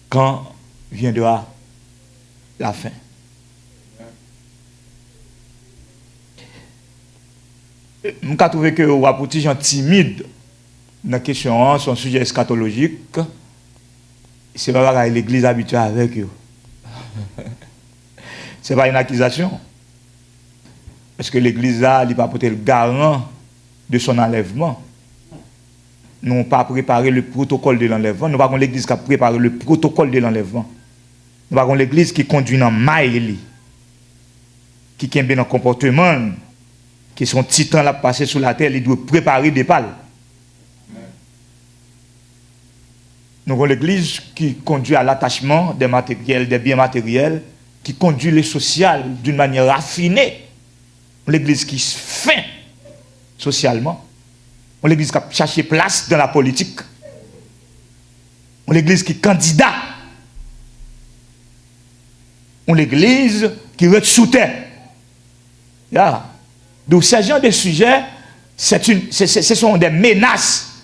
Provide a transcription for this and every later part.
Quand viendra la fin? Je trouve que vous avez des gens timides dans la question, son sujet eschatologique. C'est pas l'église habituée avec eux. Ce n'est pas une accusation. Parce que l'église là, il n'a pas porté le garant de son enlèvement. Nous n'avons pas préparé le protocole de l'enlèvement. Nous n'avons pas l'église qui a préparé le protocole de l'enlèvement. Nous n'avons pas l'église qui conduit dans maille, qui a bien un comportement, qui son titan là passé sur la terre, il doit préparer des pales. Nous avons l'église qui conduit à l'attachement des matériels, des biens matériels, qui conduit le social d'une manière raffinée. L'église qui se fait socialement. L'église qui a cherché place dans la politique. L'église qui est candidat. L'église qui reste sous terre. Yeah. Donc, ce genre de sujet, ce sont des menaces.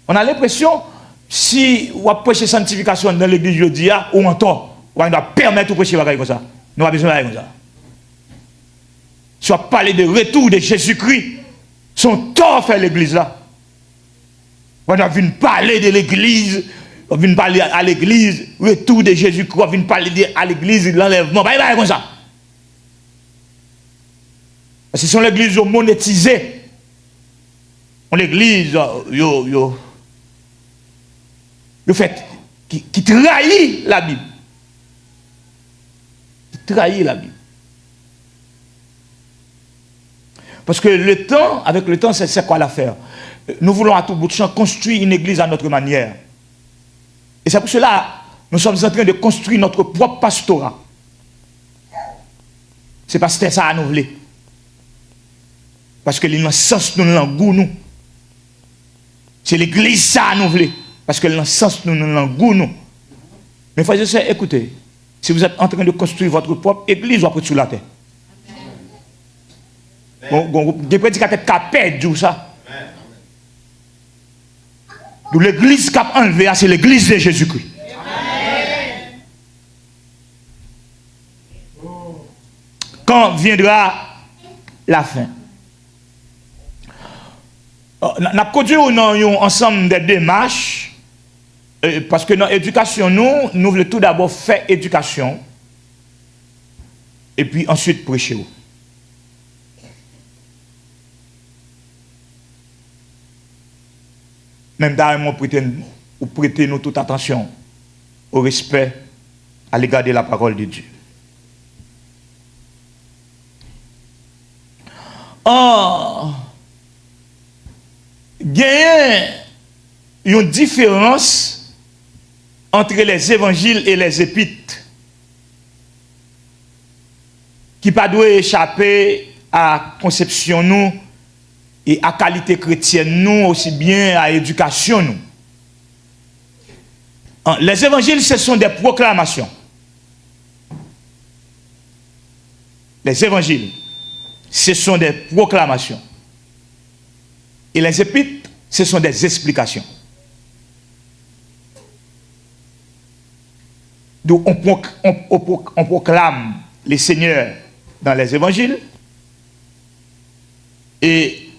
On a l'impression, si on prêche sanctification dans l'église jeudi, ou en tort, on doit permettre de prêcher comme ça. Nous avons besoin de comme ça. Si on parle de retour de Jésus-Christ, son tort fait l'église là. On a vu parler de l'église, on vient parler à l'église, retour de Jésus-Christ, on vient parler à l'église, l'enlèvement, pas comme ça. Ce sont les églises monétisées. L'église, fait, qui trahit la Bible. Qui trahit la Bible. Parce que avec le temps, c'est quoi l'affaire? Nous voulons à tout bout de champ construire une église à notre manière. Et c'est pour cela que nous sommes en train de construire notre propre pastorat. C'est parce que c'est ça à nous voulons. Parce que l'innocence nous l'engoue nous. C'est l'église ça à nous voulons. Parce que l'innocence nous l'engoue nous. Mais frères et sœurs, écoutez, si vous êtes en train de construire votre propre église, vous allez sur la terre. Des prédicateurs qui ont perdu ça. Donc l'église qui a enlevé, c'est l'église de Jésus-Christ. Quand viendra la fin? Nous avons conduit ensemble des démarches, parce que dans l'éducation, nous voulons tout d'abord faire éducation, et puis ensuite prêcher. Même d'ailleurs, prêtez nous toute attention au respect à l'égard de la parole de Dieu. Il y a une différence entre les évangiles et les épîtres qui ne doit pas échapper à la conception nous et à la qualité chrétienne nous, aussi bien à l'éducation nous. Les évangiles, ce sont des proclamations. Les évangiles, ce sont des proclamations. Et les épîtres, ce sont des explications. Donc on proclame les seigneurs dans les évangiles et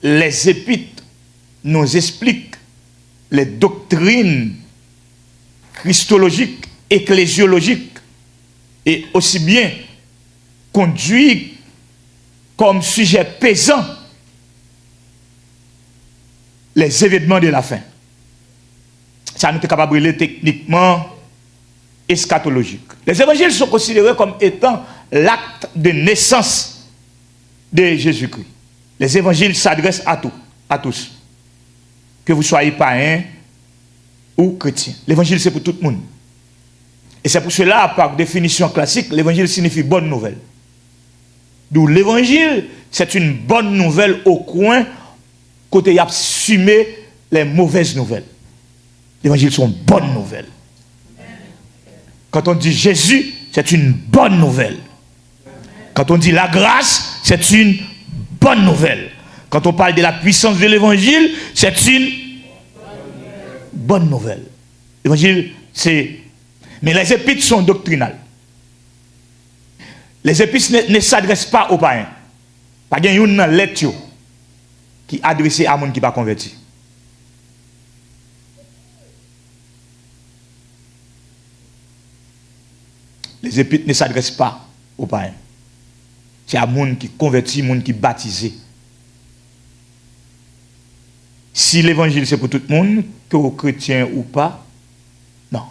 les épîtres nous expliquent les doctrines christologiques, ecclésiologiques et aussi bien conduit comme sujet pesant les événements de la fin. Ça nous est capable de lire techniquement eschatologique. Les évangiles sont considérés comme étant l'acte de naissance de Jésus-Christ. Les évangiles s'adressent à tous. Que vous soyez païens ou chrétiens. L'évangile, c'est pour tout le monde. Et c'est pour cela, par définition classique, l'évangile signifie bonne nouvelle. D'où l'évangile, c'est une bonne nouvelle au coin, côté y a assumé les mauvaises nouvelles. L'évangile sont bonnes nouvelles. Quand on dit Jésus, c'est une bonne nouvelle. Quand on dit la grâce, c'est une bonne nouvelle. Quand on parle de la puissance de l'évangile, c'est une bonne nouvelle. L'évangile, c'est... Mais les épîtres sont doctrinales. Les épîtres ne s'adressent pas aux païens. Pas qu'il y a une lettre qui est adressée à monde qui n'est pas converti. Les épîtres ne s'adressent pas aux païens. C'est à monde qui converti, monde qui baptisé. Si l'évangile c'est pour tout le monde, que aux chrétiens ou pas, non.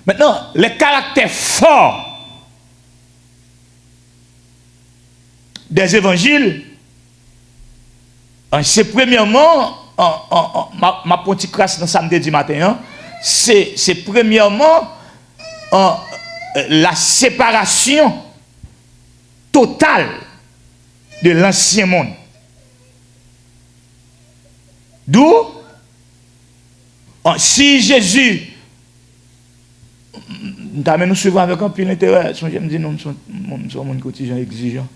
Maintenant, les caractères forts des évangiles, c'est premièrement, ma petite classe dans samedi matin, c'est premièrement la séparation totale de l'ancien monde. D'où, si Jésus, nous suivons avec un peu d'intérêt, je me dis, nous sommes un quotidien exigeant.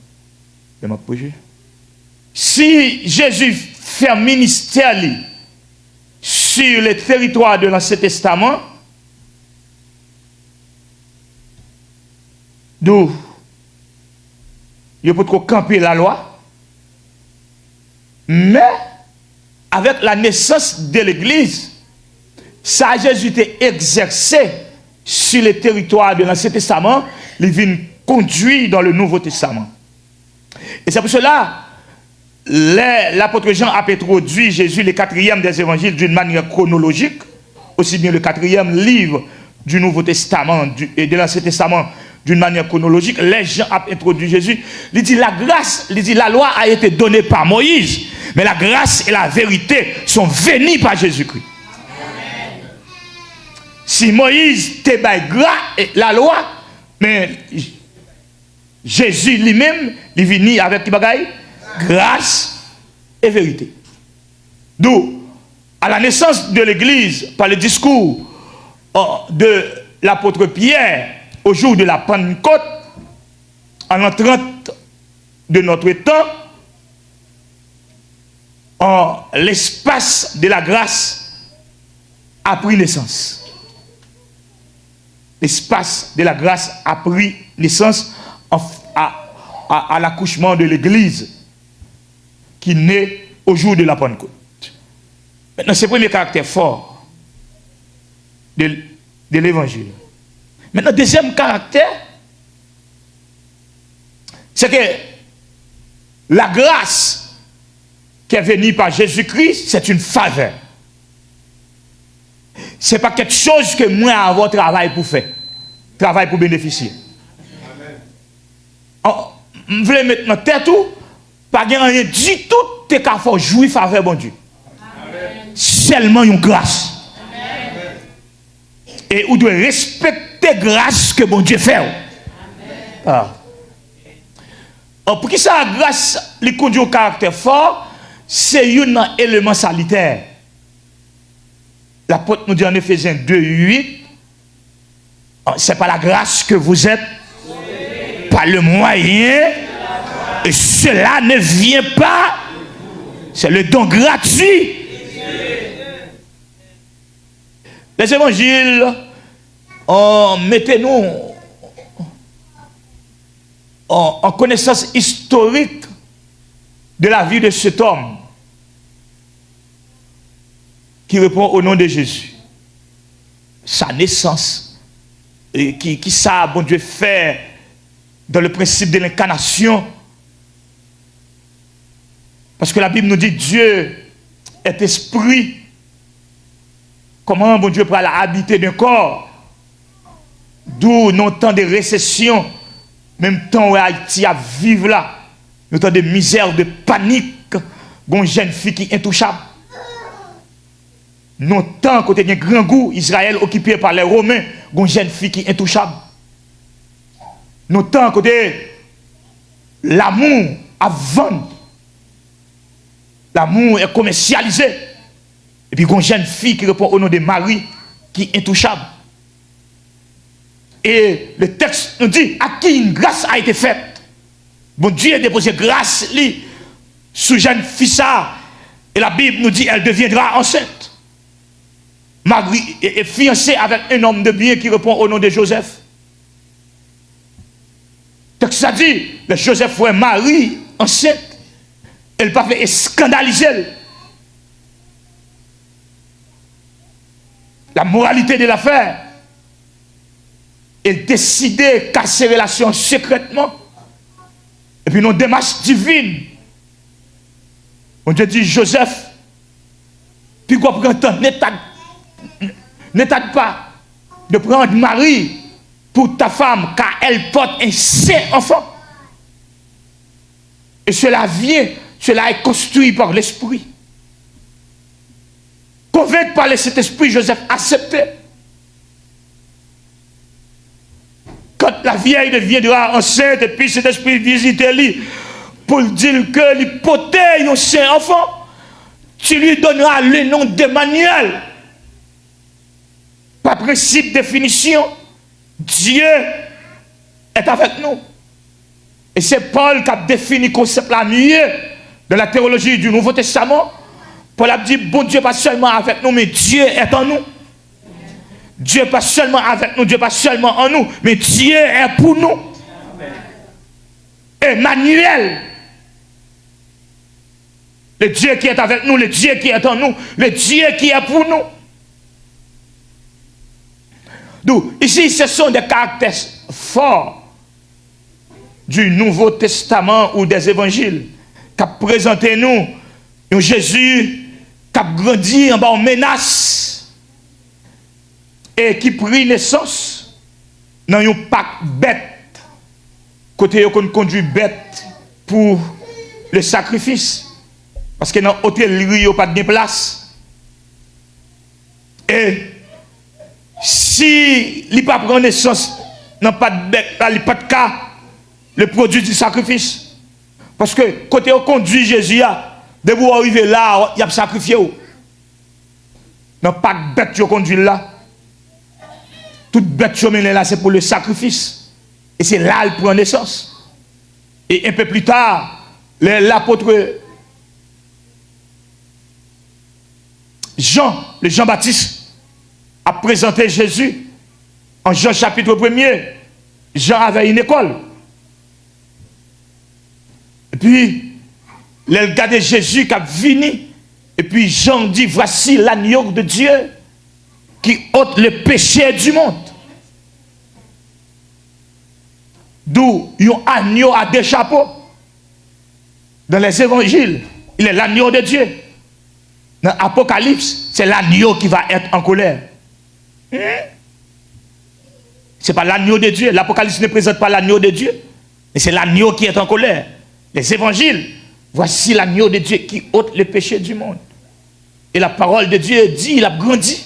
Si Jésus fait un ministère sur le territoire de l'Ancien Testament, d'où il peut trop camper la loi, mais avec la naissance de l'Église, ça Jésus était exercé sur le territoire de l'Ancien Testament, il vient conduire dans le Nouveau Testament. Et c'est pour cela l'apôtre Jean a introduit Jésus, le quatrième des évangiles, d'une manière chronologique, aussi bien le quatrième livre du Nouveau Testament et de l'Ancien Testament d'une manière chronologique. Les gens ont introduit Jésus. Il dit la grâce, il dit la loi a été donnée par Moïse, mais la grâce et la vérité sont venues par Jésus-Christ. Si Moïse te baille la loi, mais Jésus lui-même, il vient avec qui bagaille? Grâce et vérité. D'où, à la naissance de l'Église, par le discours de l'apôtre Pierre, au jour de la Pentecôte, en l'entrant de notre temps, l'espace de la grâce a pris naissance. L'espace de la grâce a pris naissance à l'accouchement de l'Église qui naît au jour de la Pentecôte. Maintenant, c'est le premier caractère fort de l'Évangile. Maintenant, deuxième caractère, c'est que la grâce qui est venue par Jésus-Christ, c'est une faveur. Ce n'est pas quelque chose que moi à avoir travail pour faire. Travail pour bénéficier. Je voulais mettre dans tête tout, pas rien du tout, t'es qu'à faire jouir faveur bon Dieu. Amen. Seulement une grâce. Amen. Et vous devez respecter la grâce que bon Dieu fait. Ah. Pour qui ça, la grâce, les conduit au caractère fort, c'est un élément salutaire. L'apôtre nous dit en Éphésiens 2:8, c'est pas la grâce que vous êtes, par le moyen, et cela ne vient pas, c'est le don gratuit. Les évangiles, mettez-nous en connaissance historique de la vie de cet homme qui répond au nom de Jésus. Sa naissance, et qui ça, bon Dieu, fait dans le principe de l'incarnation. Parce que la Bible nous dit Dieu est esprit. Comment bon Dieu peut aller habiter d'un corps? D'où non temps de récession, même temps où Haïti a vivre là, non temps de misère, de panique, une jeune fille qui est intouchable. Non temps côté d'un grand goût, Israël occupé par les Romains, une jeune fille qui est intouchable. Non temps côté l'amour à vendre. L'amour est commercialisé. Et puis, une jeune fille qui répond au nom de Marie, qui est intouchable. Et le texte nous dit à qui une grâce a été faite. Bon Dieu a déposé grâce lui sous jeune fille. Et la Bible nous dit elle deviendra enceinte. Marie est fiancée avec un homme de bien qui répond au nom de Joseph. Donc ça dit, le Joseph voit Marie enceinte. Elle pas fait scandaliser. La moralité de l'affaire. Elle décidait de casser relation secrètement. Et puis, nos démarches divines. On te dit, Joseph, puis quoi prend temps, n'état pas de prendre Marie pour ta femme, car elle porte un saint enfant. Et cela est construit par l'esprit. Convaincu par cet esprit, Joseph acceptait. Quand la vieille deviendra enceinte, et puis cet esprit visitait lui pour dire que l'hypothèse un saint enfant, tu lui donneras le nom d'Emmanuel. Par principe, définition, Dieu est avec nous. Et c'est Paul qui a défini le concept là mieux de la théologie du Nouveau Testament. Paul a dit, bon Dieu pas seulement avec nous, mais Dieu est en nous. Dieu n'est pas seulement avec nous, Dieu n'est pas seulement en nous, mais Dieu est pour nous. Emmanuel. Le Dieu qui est avec nous, le Dieu qui est en nous, le Dieu qui est pour nous. Donc, ici, ce sont des caractères forts du Nouveau Testament ou des évangiles qui présentent nous un Jésus qui a grandi en bas en menace et qui prit naissance dans un pack bête, côté qu'on conduit bête pour le sacrifice. Parce que dans l'hôtel, il n'y a pas de place. Et si il n'y a pas de naissance, dans pas de bête, il n'y a pas de cas, le produit du sacrifice. Parce que côté on conduit Jésus, dès que vous arrivez là, il y a sacrifié. Dans pas de bête qui conduit là. Toute bête qui là, c'est pour le sacrifice. Et c'est là qu'il prend naissance. Et un peu plus tard, l'apôtre Jean, le Jean-Baptiste, a présenté Jésus en Jean chapitre 1er. Jean avait une école. Et puis, le gars de Jésus qui a venu, et puis Jean dit, voici l'agneau de Dieu qui ôte le péché du monde. D'où un agneau a deux chapeaux. Dans les évangiles, il est l'agneau de Dieu. Dans l'Apocalypse, c'est l'agneau qui va être en colère. Ce n'est pas l'agneau de Dieu. L'Apocalypse ne présente pas l'agneau de Dieu, mais c'est l'agneau qui est en colère. Les évangiles, voici l'agneau de Dieu qui ôte le péché du monde. Et la parole de Dieu dit, il a grandi.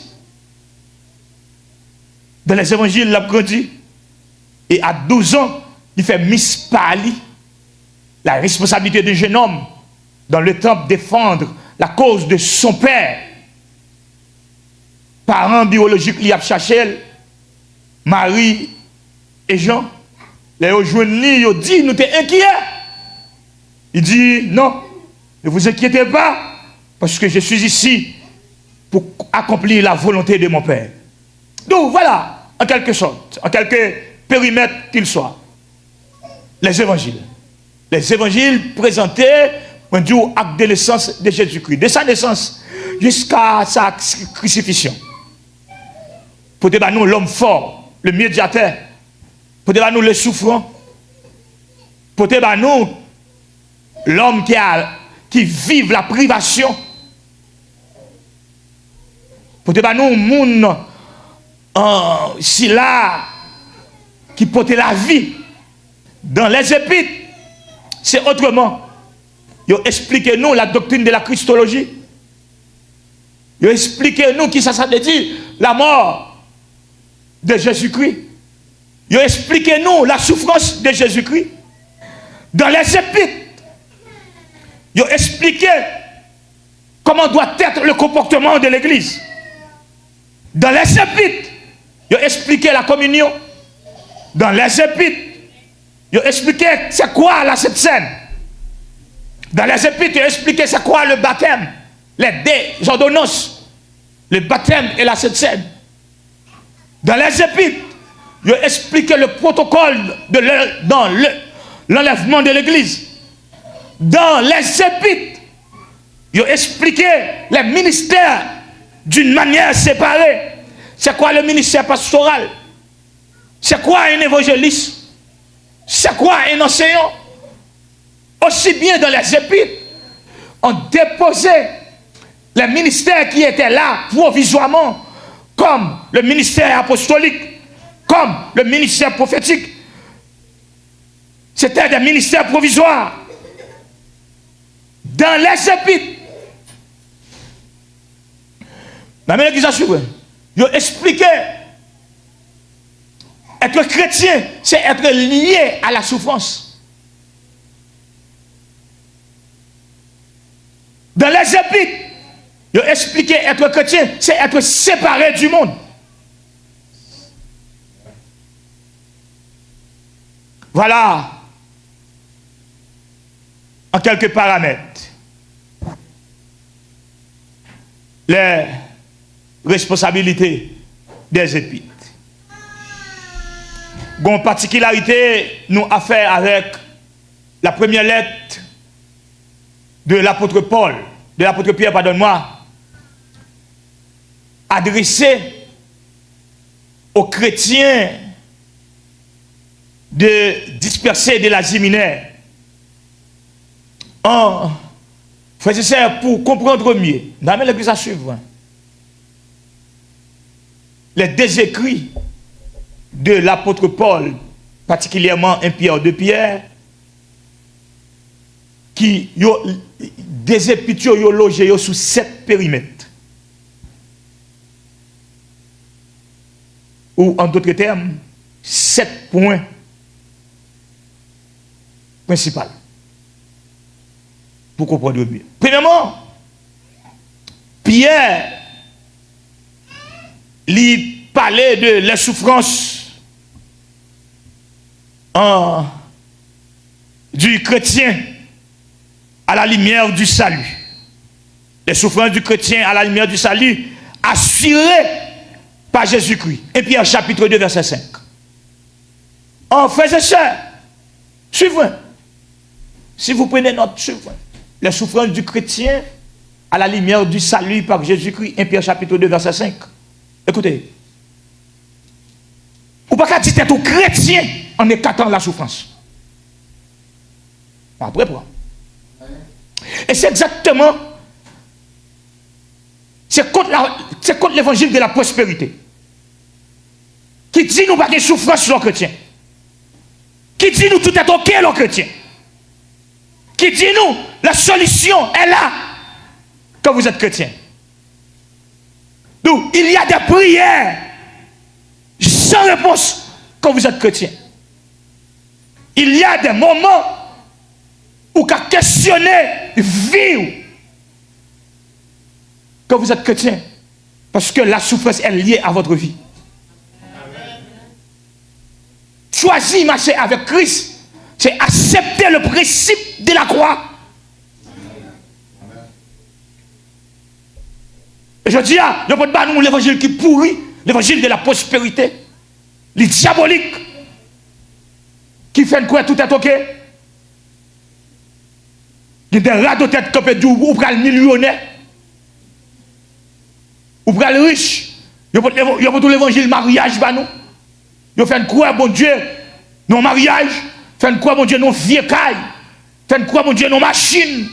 Dans les évangiles, il a grandi. Et à 12 ans, il fait Miss Pali, la responsabilité d'un jeune homme dans le temple défendre la cause de son père. Parents biologiques, il a cherché Marie et Jean. Les rejoignent, ils dit, nous t'es inquiets. Il dit, non, ne vous inquiétez pas, parce que je suis ici pour accomplir la volonté de mon père. Donc voilà, en quelque sorte, en quelque périmètre qu'il soit, les évangiles. Les évangiles présentaient un acte de naissance de Jésus-Christ, de sa naissance jusqu'à sa crucifixion. Pour nous l'homme fort, le médiateur, pour nous le souffrant, pour nous l'homme qui vive la privation, pour nous monde si là qui porte la vie dans les épîtres, c'est autrement. Ils expliquent nous la doctrine de la Christologie. Ils expliquent nous qui ça veut dire la mort de Jésus-Christ. Ils expliquent nous la souffrance de Jésus-Christ. Dans les épîtres, ils expliquent comment doit être le comportement de l'Église. Dans les épîtres, ils expliquent la communion. Dans les épîtres, ils ont expliqué c'est quoi la Sainte Seine. Dans les épîtres, ils ont expliqué c'est quoi le baptême, les deux ordonnances, le baptême et la Sainte Seine. Dans les épîtres, ils ont expliqué le protocole dans l'enlèvement de l'Église. Dans les épîtres, ils ont expliqué les ministères d'une manière séparée. C'est quoi le ministère pastoral? C'est quoi un évangéliste? C'est quoi un enseignant? Aussi bien dans les épîtres, on déposait les ministères qui étaient là provisoirement, comme le ministère apostolique, comme le ministère prophétique. C'était des ministères provisoires. Dans les épîtres, la même église a suivi. Ils ont expliqué être chrétien, c'est être lié à la souffrance. Dans les épîtres, ils ont expliqué être chrétien, c'est être séparé du monde. Voilà, en quelques paramètres, les responsabilités des épîtres. Une particularité, nous avons fait avec la première lettre de l'apôtre Paul, de l'apôtre Pierre, pardonne-moi, adressée aux chrétiens dispersés de l'Asie mineure. Frères et sœurs, pour comprendre mieux, dans l'église à suivre, les deux écrits de l'apôtre Paul, particulièrement 1 Pierre, 2 Pierre, qui des épîtres ont logé sous 7 périmètres. Ou en d'autres termes, 7 points principaux. Pour comprendre mieux. Premièrement, Pierre lui parlait de la souffrance du chrétien à la lumière du salut. Les souffrances du chrétien à la lumière du salut assurées par Jésus-Christ. Et Pierre chapitre 2 verset 5. En frères et sœurs, suivez. Si vous prenez notre suivre, les souffrances du chrétien à la lumière du salut par Jésus-Christ. 1 Pierre chapitre 2 verset 5. Écoutez. Ou pas qu'à dire que tu es chrétien en écartant la souffrance. Après quoi? Et c'est exactement, c'est contre l'évangile de la prospérité. Qui dit nous pas de souffrance sur les chrétiens. Qui dit nous tout est ok les chrétiens. Qui dit nous la solution est là quand vous êtes chrétien. Donc il y a des prières sans réponse quand vous êtes chrétien. Il y a des moments où qu'à questionner vie quand vous êtes chrétien. Parce que la souffrance est liée à votre vie. Choisir marcher avec Christ, c'est accepter le principe de la croix. Et je dis, je ne peux pas nous l'évangile qui pourrit, l'évangile de la prospérité, les diaboliques, qui fait quoi tout est ok. Il y a des rats de tête qui peuvent ou pral millionnaire, ou pral riche. Il y a tout l'évangile mariage, nous. Il fait quoi, bon Dieu, non mariage, fait quoi, bon Dieu, non vieux caille, fait quoi, bon Dieu, non machine.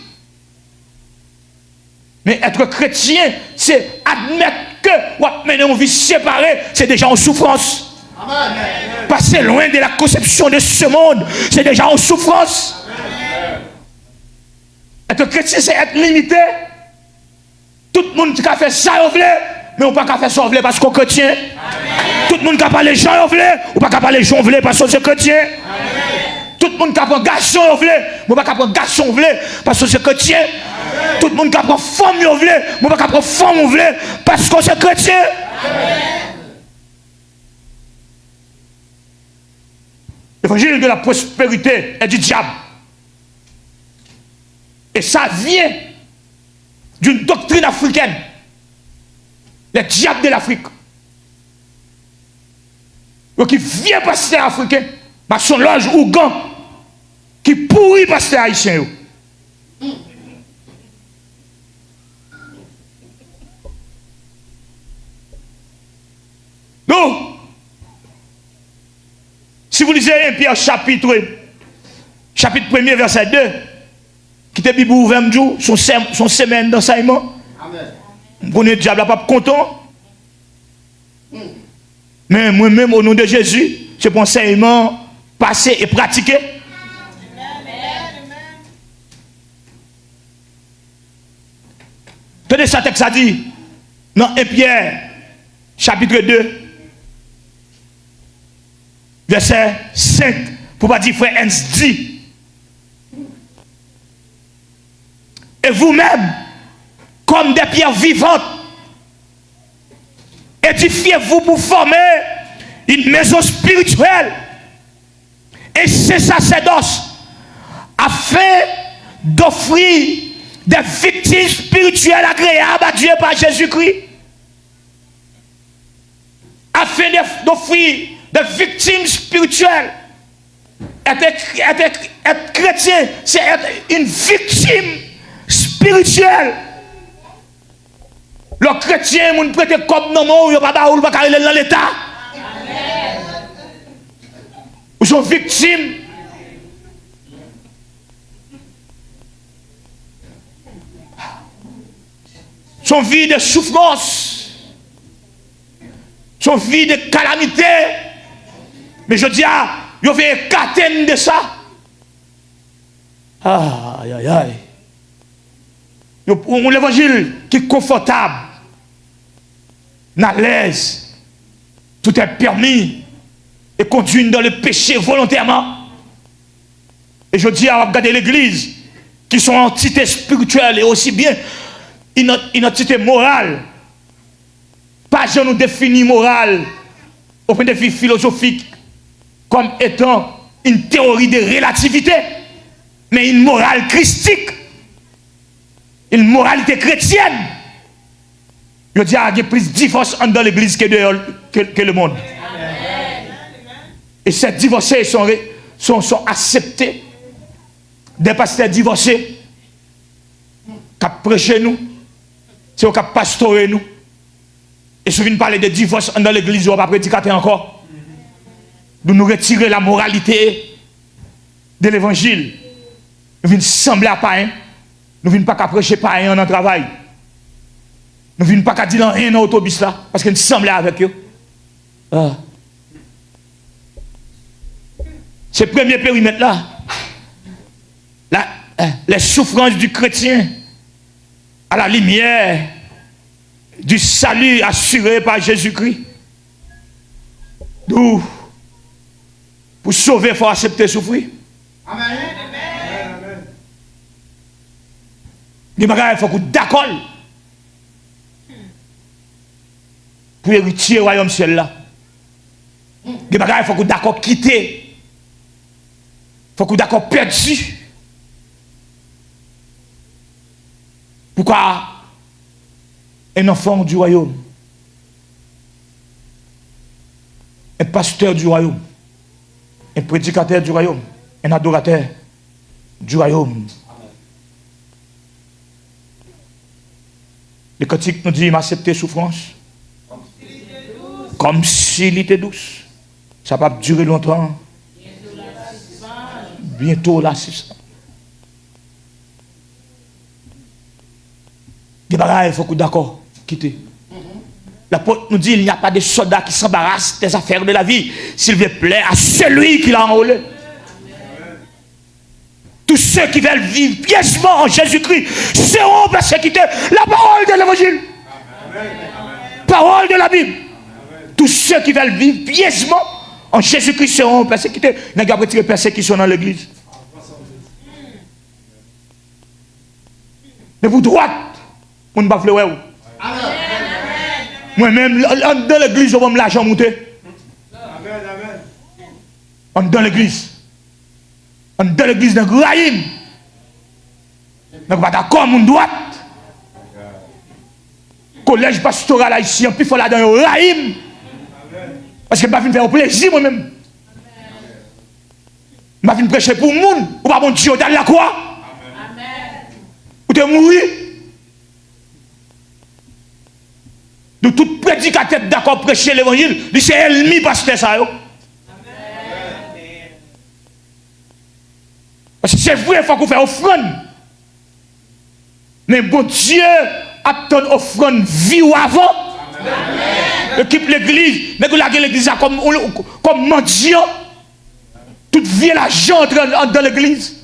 Mais être chrétien, c'est admettre que vous menez une vie séparée, c'est déjà en souffrance. Amen. Passer loin de la conception de ce monde, c'est déjà en souffrance. Amen. Être chrétien, c'est être limité. Tout le monde qui a fait ça, mais on ne peut pas faire ça parce qu'on est chrétien. Amen. Tout le monde qui a parlé gens, ou pas parler gens parce qu'on est chrétien. Amen. Tout le monde qui a pris garçon, ou pas prendre garçon parce qu'on est chrétien. Amen. Tout le monde qui a pris femme, ou pas prendre femme parce qu'on est chrétien. Amen. L'évangile de la prospérité est du diable. Et ça vient d'une doctrine africaine. Les diables de l'Afrique. Donc il vient pasteur africain, maçon loge Ougan, qui pourrit pasteur haïtien. Donc, si vous lisez 1 Pierre chapitre 1er verset 2, qui te Bible ouvert son semaine d'enseignement, vous connaissez le diable pas content. Mais moi-même, au nom de Jésus, c'est pour enseignement passé et pratiqué. Tenez ça, texte a dit, dans 1 Pierre, chapitre 2, verset 5, pour pas dire frère Hans dit, et vous-même, comme des pierres vivantes, édifiez-vous pour former une maison spirituelle et c'est sacerdoce afin d'offrir des victimes spirituelles agréables à Dieu par Jésus-Christ. Afin d'offrir des victimes spirituelles. Être chrétien, c'est être une victime spirituelle. Le chrétien, mon prête comme non, il n'y a pas dans l'État. Ils sont victimes. Son vie de souffrance. Son vie de calamité. Mais je dis, il y a une catène de ça. Aïe, aïe, aïe. On l'évangile qui est confortable. À l'aise, tout est permis et conduit dans le péché volontairement. Et je dis à regarder l'église qui sont entités spirituelles et aussi bien une entité morale. Pas je nous définis morale au point de vue philosophique comme étant une théorie de relativité, mais une morale christique, une moralité chrétienne. Je dis, il y a plus de divorce dans l'église que le monde. Amen. Et ces divorcés sont acceptés. Des pasteurs divorcés qui prêchent nous, c'est eux qui pastoré nous. Et si vous venez parler de divorce dans l'église, on ne va pas prédicater encore. De nous retirer la moralité de l'évangile. Nous venons sembler à païen. Nous ne venons pas qu'à prêcher païen dans le travail. Nous ne venons pas qu'à dire rien dans l'autobus là, parce que nous sommes là avec eux. Ah. Ce premier périmètre là, les souffrances du chrétien à la lumière du salut assuré par Jésus-Christ. D'où, pour sauver, il faut accepter souffrir. Amen. Il faut qu'on d'accord. Pour hériter le royaume ciel là. Il faut qu'on d'accord quitter. Il faut qu'on d'accord perdu. Pourquoi un enfant du royaume, un pasteur du royaume, un prédicateur du royaume, un adorateur du royaume. Le cantique nous dit, il m'a accepté souffrance. Comme s'il était douce. Ça va pas durer longtemps. Bientôt l'assistant. Des bagages, il faut que d'accord, quitter. L'apôtre nous dit, il n'y a pas de soldat qui s'embarrasse des affaires de la vie, s'il veut plaire à celui qui l'a enrôlé. Tous ceux qui veulent vivre pieusement en Jésus-Christ seront persécutés. La parole de l'évangile. Parole de la Bible. Tous ceux qui veulent vivre pieusement en Jésus-Christ seront persécutés. Il n'y a pas de persécution dans l'église. Mais vous droite, on ne va pas faire. Moi-même, dans l'église, on va me l'argent monter. On est dans l'église. On est dans l'église de Rahim. On n'est pas d'accord, mon droite. Collège pastoral haïtien, puis il faut là dans le Rahim. Parce que je ne vais pas faire plaisir moi-même. Je ne vais pas prêcher pour le monde. Ou pas mon Dieu, dans la croix. Ou tu es mourir. De tout prédicateur d'accord prêcher l'évangile, c'est ennemi pasteur ça. Parce que c'est vrai, il faut qu'on fasse offrande. Mais bon Dieu attend offrande vie ou avant. Équipe l'église, mais vous l'avez l'église comme mendiant. Toute vie et l'argent entre dans l'église.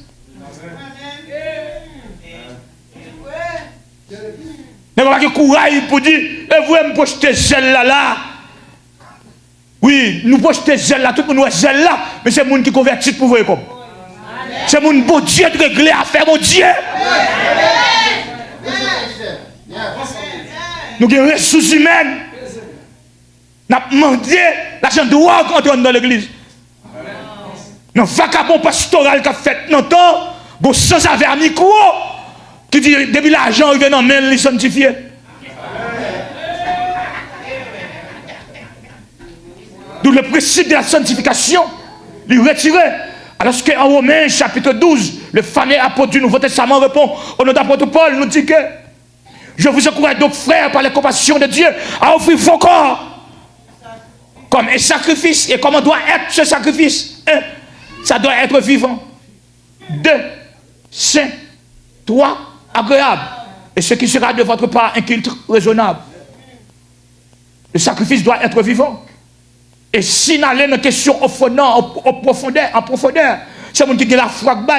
Mais vous avez courage pour dire, et vous me projetez celle là. Oui, nous projetez celle là, tout le monde celle là, mais c'est le monde qui convertit pour vous comme. C'est mon bon Dieu de régler à faire, mon Dieu. Nous avons des ressources humaines. Nous avons demandé l'argent de drogue entrer dans l'église. Nous avons vagabond pastoral qui a fait longtemps, bon sans avoir micro, qui dit depuis l'argent, il vient dans main, il sanctifié. D'où le principe de la sanctification, il retiré. Alors qu'en Romains chapitre 12, le fameux apôtre du Nouveau Testament répond au nom d'apôtre Paul, nous dit que je vous encourage donc frères par la compassion de Dieu à offrir vos corps comme un sacrifice. Et comment doit être ce sacrifice? Un, ça doit être vivant. Deux, saint. Trois, agréable. Et ce qui sera de votre part un culte raisonnable. Le sacrifice doit être vivant. Et si nous allons dans une question en profondeur, c'est mon qui la frappe.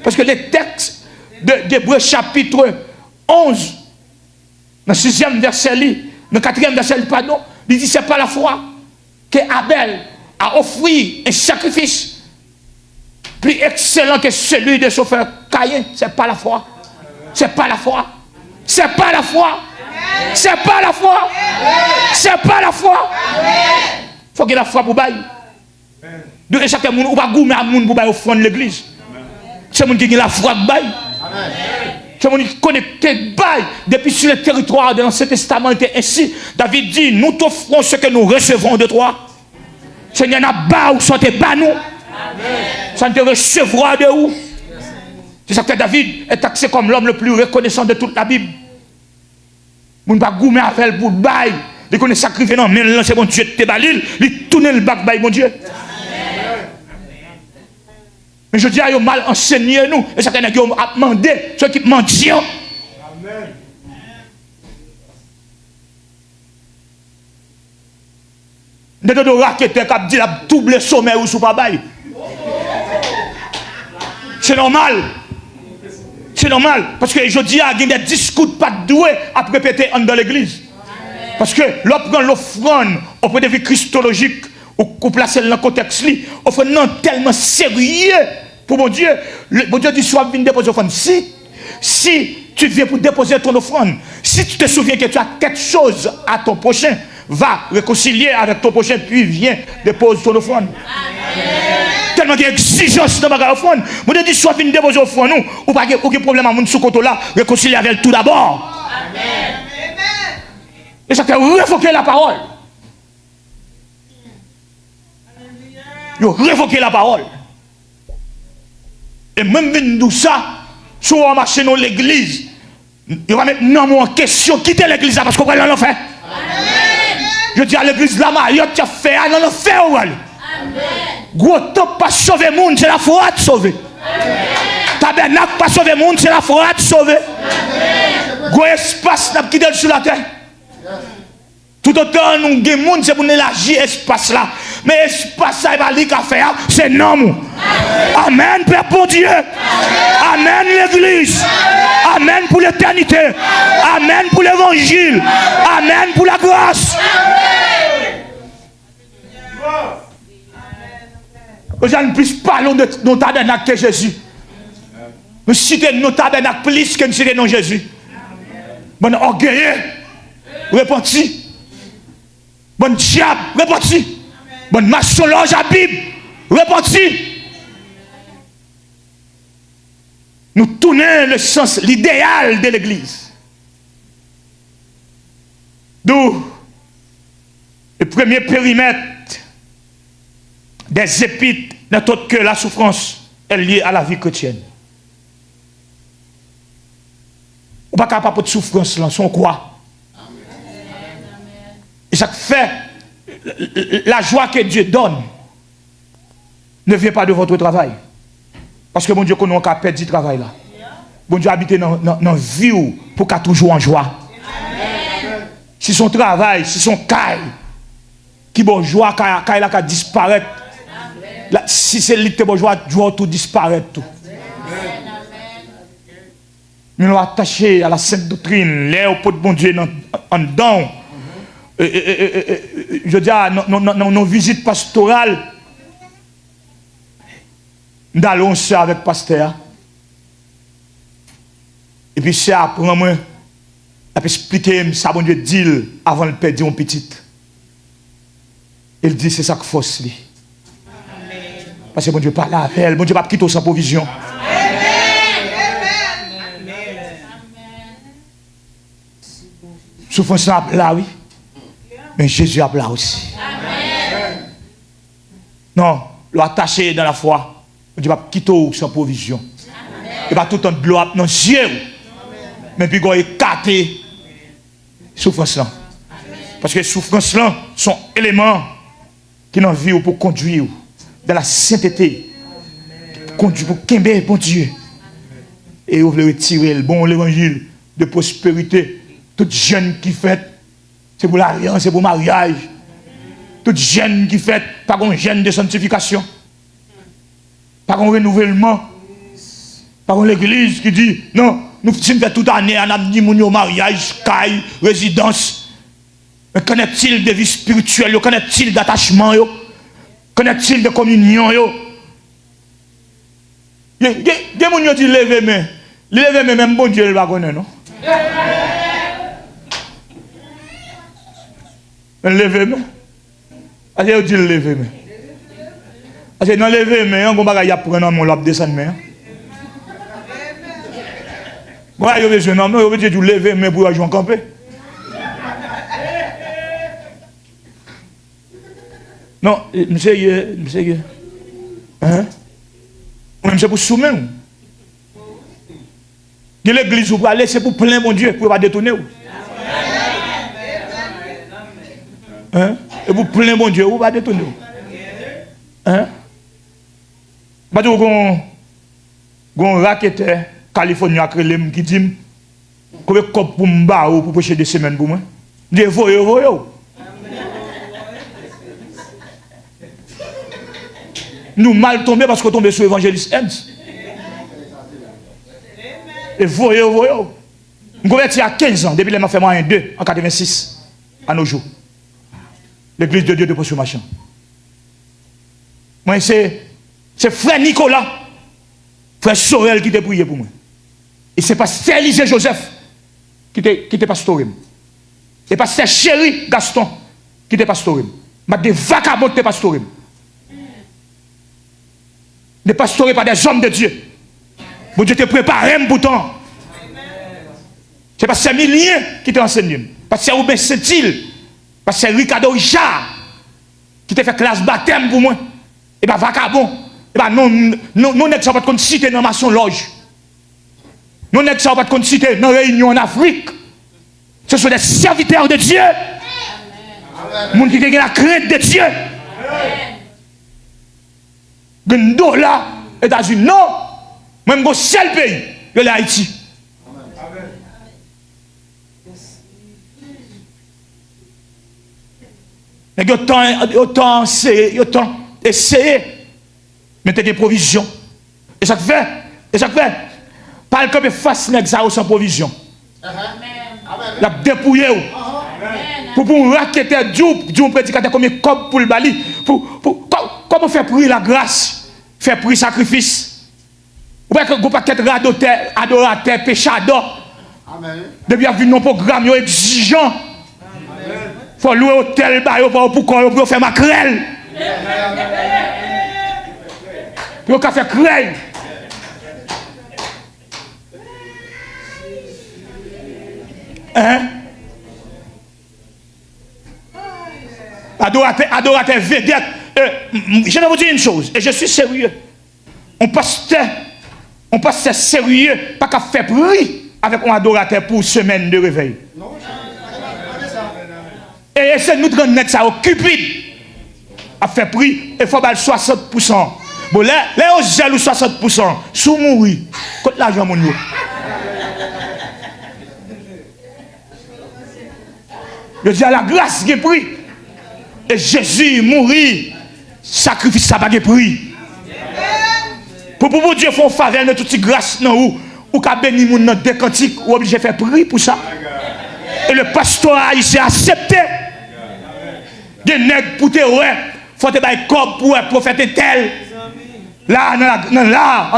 Parce que les textes d'Hébreux chapitre 11, dans le 6e verset, dans le 4e verset, pardon, il dit c'est pas la foi que Abel a offert un sacrifice plus excellent que celui de son frère Caïn. C'est pas la foi. C'est pas la foi. C'est pas la foi. C'est pas la foi. C'est pas la foi. Il faut que la foi pour bailler. De chaque monde, ou pas goûter à monde pour bailler offrande l'église. C'est monde qui a la foi pour bailler. C'est monde qui connecté baille depuis sur le territoire de l'Ancien Testament était ainsi. David dit, nous t'offrons ce que nous recevons de toi. Seigneur n'a pas ou soit bas nous. Ça ne te recevra de où? C'est ça que David est taxé comme l'homme le plus reconnaissant de toute la Bible. Vous ne pas goumer avec pour bail. Il connaît sacrifié non, mais c'est bon Dieu te balil, il tourne le bac bail mon Dieu. Mais je dis à eux mal enseigné nous, et ça qu'on a demandé, ceux qui mentent. Amen. Des de raquettes qui a dit la double sommet ou sous pas bail. C'est normal. C'est normal. Parce que je dis à des discours pas doués à répéter dans l'église. Parce que l'on prend l'offrande au point de vue christologique, ou placer dans le contexte, offrande non tellement sérieux pour mon Dieu. Mon Dieu dit soit venir déposer l'offrande. Si tu viens pour déposer ton offrande, si tu te souviens que tu as quelque chose à ton prochain, va réconcilier avec ton prochain, puis viens déposer ton offrande. Tellement qu'il y a exigence dans ma offrande. Mon Dieu dit soit venir déposer l'offrande, ou pas aucun problème à mon sous-côté là, réconcilier avec elle tout d'abord. Amen. Et ça fait révoquer la parole. Ils ont révoqué la parole. Et même venir ça, si on va marcher dans l'église, il va mettre non en question, quitter l'église parce qu'on va l'en faire. Je dis à l'église là, Mayotte, tu as fait, non, fait ou aller. Gros top pas sauver le monde, c'est la foi de sauver. Tabernacle pas sauver le monde, c'est la foi de sauver. Gros espace n'a quitté sur la terre. Tout autant nous avons monde c'est pour élargir l'espace là. Mais l'espace ça, il va dire qu'à faire, c'est non. Amen, Père bon Dieu. Amen, l'église. Amen pour l'éternité. Amen pour l'évangile. Amen pour la grâce. Nous allons plus parler de nos tabernacles que Jésus. Nous citons nos tabernacles plus que nous citons Jésus. Bon orgueilleux, repenti. Bon diable, repenti. Bon maçon à la Bible, repenti. Nous tournons le sens, l'idéal de l'Église. D'où le premier périmètre des épîtres, n'importe que la souffrance est liée à la vie chrétienne. On ne peut pas capable de souffrance, là, son quoi? Et ça fait la joie que Dieu donne ne vient pas de votre travail. Parce que mon Dieu, qu'on a perdu du travail là. Bon Dieu habite dans la vie pour qu'à toujours en joie. Amen. Si son travail, si son caille, qui bon joie, caille là, qui disparaît. Là, si c'est l'île de bon joie, tout disparaît tout. Nous nous attachés à la sainte doctrine, les au pot de bon Dieu en dedans. Je veux dire, nos visites pastorales, nous allons ça avec le pasteur. Et puis c'est après moi, il expliquer ça, bon Dieu dit avant de perdre mon petit. Il dit c'est ça que force lui. Parce que bon Dieu parle avec elle, bon Dieu pas quitter sa provision. Souffrance là, oui. Mais Jésus a là aussi. Amen. Non, l'attacher dans la foi. On dit pas quitter sans provision. Et pas tout le temps de l'eau dans les yeux. Mais puis il a écarté souffrance là. Parce que souffrance là sont éléments qui n'ont vie pour conduire dans la sainteté. Conduire pour qu'aimer bon Dieu. Et vous voulez retirer le bon l'évangile de prospérité. Tout jeune qui fait, c'est pour l'alliance, c'est pour le mariage. Tout jeune qui fait, pas un jeune de sanctification. Pas un renouvellement. Pas l'église qui dit, non, nous faisons toute année, on a dit mon mariage, caille, résidence. Mais connaît-il de vie spirituelle, connaît-il d'attachement, connaît-il de communion? Il y a des gens qui disent lever main. Lever main, même bon Dieu, il va connaître, non? Lever main. Parce que dit lever main. Parce que dans lever main, on va y apprendre mon lap descendre main. Bon, il y a besoin d'homme, il y a besoin de lever main pour jouer en camper. Non, monsieur, hein? Même c'est pour soumettre. L'église où vous allez, c'est pour plein mon Dieu, pour ne pas détourner. Hein? Et pour plein mon Dieu, vous ne pas détourner. Hein? Pas de qu'on raquette Californie qui dit combien de copes pour me pour prêcher des semaines pour moi. Dis voyez. Nous mal tombés parce qu'on tombé sur l'évangéliste Hens. Et voyez. Je converti à 15 ans, depuis que m'a fait moyen 2 en 86, à nos jours. L'église de Dieu de Poissy-Machin. Moi, c'est frère Nicolas, frère Sorel qui t'a prié pour moi. Et c'est pasteur Élisée Joseph qui t'a pastoré. Et pasteur Chéri Gaston qui t'a pastoré. Mais des vagabonds qui t'a pastoré. Des pastorés par des hommes de Dieu. Bon Dieu te préparé pourtant. C'est pasteur Milien qui t'a enseigné. Pasteur Oubin Saint-Il. Pasteur Ricardo Richard qui t'a fait classe baptême pour moi. Et bien vagabond. Et bien non, n'est pas de citer dans ma son loge. Non, n'est pas de citer dans la réunion en Afrique. Ce sont des serviteurs de Dieu. Les gens qui ont la crainte de Dieu. Gendo là, États-Unis, non. Même le seul pays, c'est Haïti. Mais autant essayer, mettre des provisions. Et ça fait, pas le camp face nèg ça sans provision. La dépouiller pour raqueter Dieu prédicateur comme cop pour le bali comment faire prier la grâce, faire prier sacrifice. Ou pas que pas être adorateur péchador. Amen. Depuis avoir vu nos programmes exigeants. Faut louer hôtel pour faire maquerelle. Puis on a fait créer. Hein? Adorateur vedette. Je vais vous dire une chose, et je suis sérieux. On pasteur sérieux, pas qu'à faire prix avec un adorateur pour une semaine de réveil. Et c'est nous qui net ça occupé à faire prix, il faut baller 60%. Bon, là, on jaloux 60%. Sous mourir, contre l'argent, mon yo. Je dis à la grâce qui est pris. Et Jésus mourit, sacrifice ça pas de prix. Pour Dieu faire faveur de toute grâce non ou qu'a béni moun dans deux cantiques ou obligé faire prix pour ça. Et le pasteur haïtien accepté. Des nègres pour te ouais, faut te bailler corps pour prophète tel. Là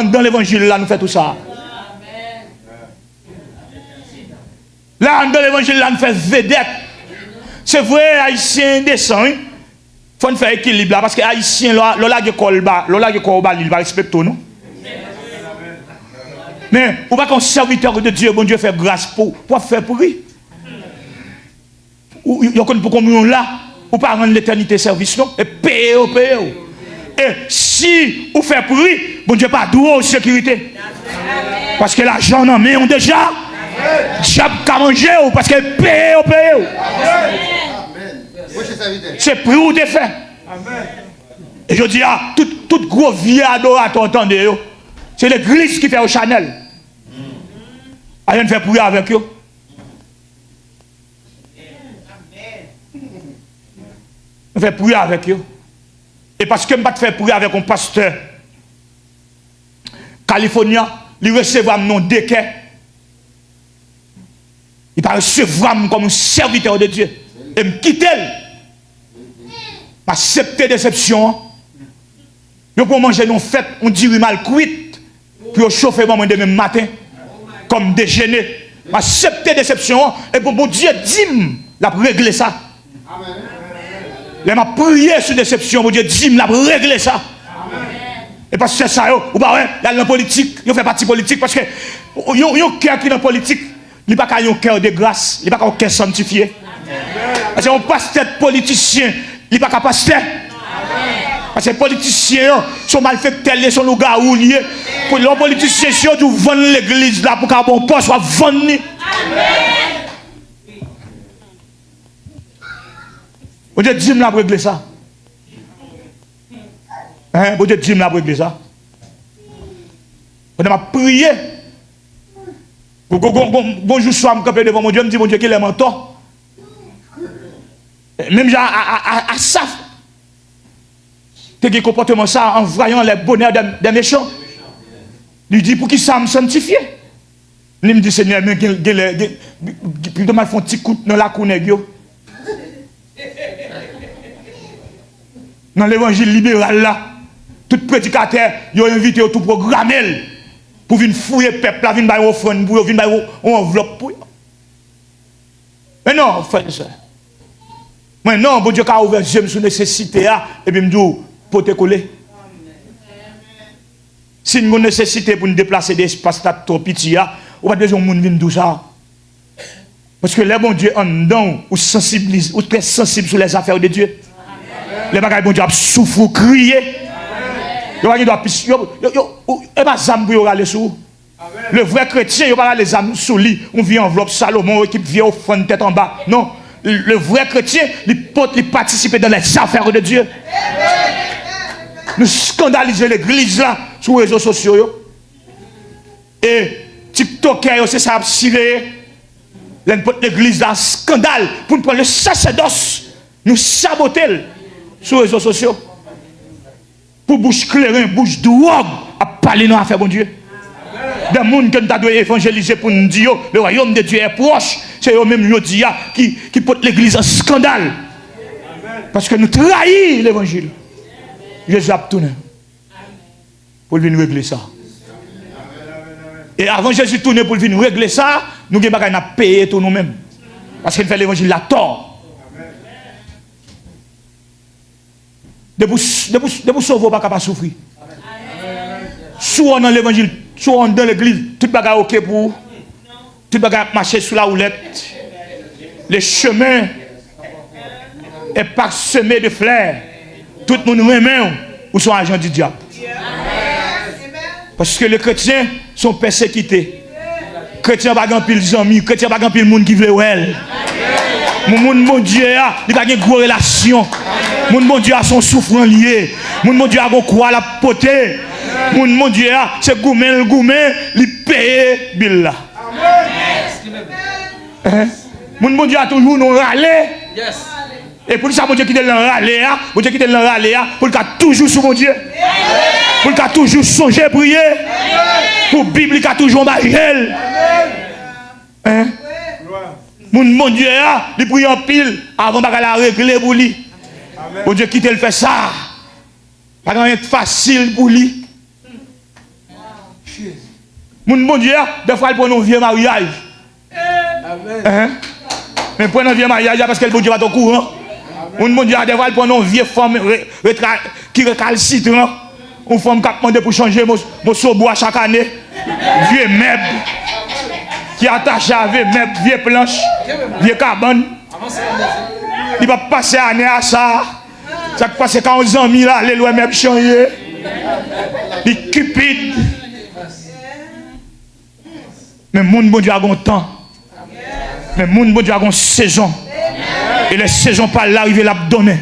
dans l'évangile là nous fait tout ça. Là dans l'évangile là nous fait vedette. C'est vrai, haïtien descend, il faut faire équilibre là, parce que haïtien, l'ola qui kolba, il va respecter nous. Mais, ou pas qu'un serviteur de Dieu, bon Dieu fait grâce pour faire pour lui. Ou il y a pour communion là, ou pas rendre l'éternité service non, et payer. Et si vous faites pour lui, bon Dieu pas droit aux sécurité. Parce que l'argent non, mais on déjà. Diable qu'à manger ou parce que paye. C'est pris ou défait. Et je dis, tout gros vieux adorateur, entendez, c'est l'église qui fait au Chanel. Rien ne fait prier avec eux. On fait prier avec eux. Et parce que je ne pas faire prier avec un pasteur californien, il recevra mon déquet. Il va recevoir comme un serviteur de Dieu. Et me quitter. Accepter déception. Yo pour manger nos fêtes, on dit mal cuite. Puis au chauffer moi demain matin. Comme déjeuner. Accepter déception. Et pour Dieu, dis-moi, la régler ça. Il m'a prié sur déception. Pour Dieu, dis-moi, la régler ça. Et parce que c'est ça, ou pas, il y a la politique. Il fait partie politique parce que il y a un cœur qui est dans la politique. Il n'y a pas un cœur de grâce, il n'y a pas un cœur sanctifié. Parce qu'on passe tête politicien, il n'y a pas un pasteur. Parce que les politiciens sont malfaiteurs, ils sont loups-garous liés. Pour les politiciens, si on vend l'église là pour qu'un bon poste soit vendu. Vous dites, dis-moi pour régler ça. Hein? Vous dites, dis-moi pour régler ça. Vous avez prié. Bonjour, soir, je me devant mon Dieu, je me dis, mon Dieu, qu'il est mentor. Même à Saf, tu as un comportement ça en voyant les bonheurs des méchants. Il dit, pour qui ça me sanctifie? Il me dit, Seigneur, mais il m'a fait un petit coup dans la cour. Dans l'évangile libéral là, tout prédicateur, il a invité tout programmer. Pour venir fouiller le peuple, venir faire une offrande, pour venir faire une enveloppe. Mais non, frère et soeur. Mais non, bon Dieu a ouvert les yeux sur la nécessité, et puis me dit, pour te coller. Si nous avons nécessité pour nous déplacer des espaces trop petits, on va besoin de monde venir tout ça. Parce que les bon Dieu en dedans, ou sensibilise, ou très sensible sur les affaires de Dieu. Les bagages bon Dieu souffrent, crier. Le vrai chrétien, il n'y a pas les âmes sous lit, on vit enveloppe Salomon, qui vient au front de tête en bas. Non, le vrai chrétien, il participe dans les affaires de Dieu. Nous scandalisons l'église là, sur les réseaux sociaux. Et TikTokers, c'est ça, l'église là, scandale, pour nous prendre le sacerdoce, nous saboter sur les réseaux sociaux. Pour bouche clairin, bouche drogue, à parler dans l'affaire, bon Dieu. Des gens que nous avons évangéliser pour nous dire le royaume de Dieu est proche. C'est eux-mêmes qui portent l'église en scandale. Parce que nous trahissons l'évangile. Jésus a tourné pour venir régler ça. Et avant Jésus tourner pour venir régler ça, nous avons payé tout nous-mêmes. Parce qu'il fait l'évangile à tort. De vous sauver, pas capable de souffrir. Soit dans l'évangile, soit dans l'église, tout bagage ok pour vous. Tout bagage marcher sous la houlette. Les chemins est parsemé de fleurs. Tout le monde remet ou sont agents du diable. Parce que les chrétiens sont persécutés. Les chrétiens n'ont pas pile d'amis, les chrétiens n'ont pas pile de monde qui veut elle. Mon Dieu, il n'y a pas de grande relation. Mon Dieu a son souffrant lié. Mon Dieu a quoi la poté. Mon Dieu, c'est gourmet, il paye bill là. Mon Dieu a toujours nous râler. Et pour ça, mon Dieu qui est dans le râler, mon Dieu qui est dans le râler, pour qu'il a toujours sur mon Dieu. Pour qu'il a toujours songé prier. Pour la Bible, il a toujours marié. Mon Dieu, il prie en pile avant de la régler pour lui. Mon Dieu qui te le fait ça. Pas rien de facile pour lui. Mon Dieu, des fois, il prend un vieux mariage. Mais prend un vieux mariage parce que le bon Dieu va au courant. Mon Dieu, des fois, il prend une vieille femme qui récalcitrant. Une femme qui a demandé pour changer mon sobois chaque année. Vieux meuble. Qui est attaché avec meuble, vieux planche, vieux cabane. Il va passer l'année à ça. Ça va passer 15 ans, là, les lois même changé. Il cupide. Mais mon bon Dieu a un temps. Mais mon bon Dieu a une saison. Et les saisons par l'arrivée l'a donné.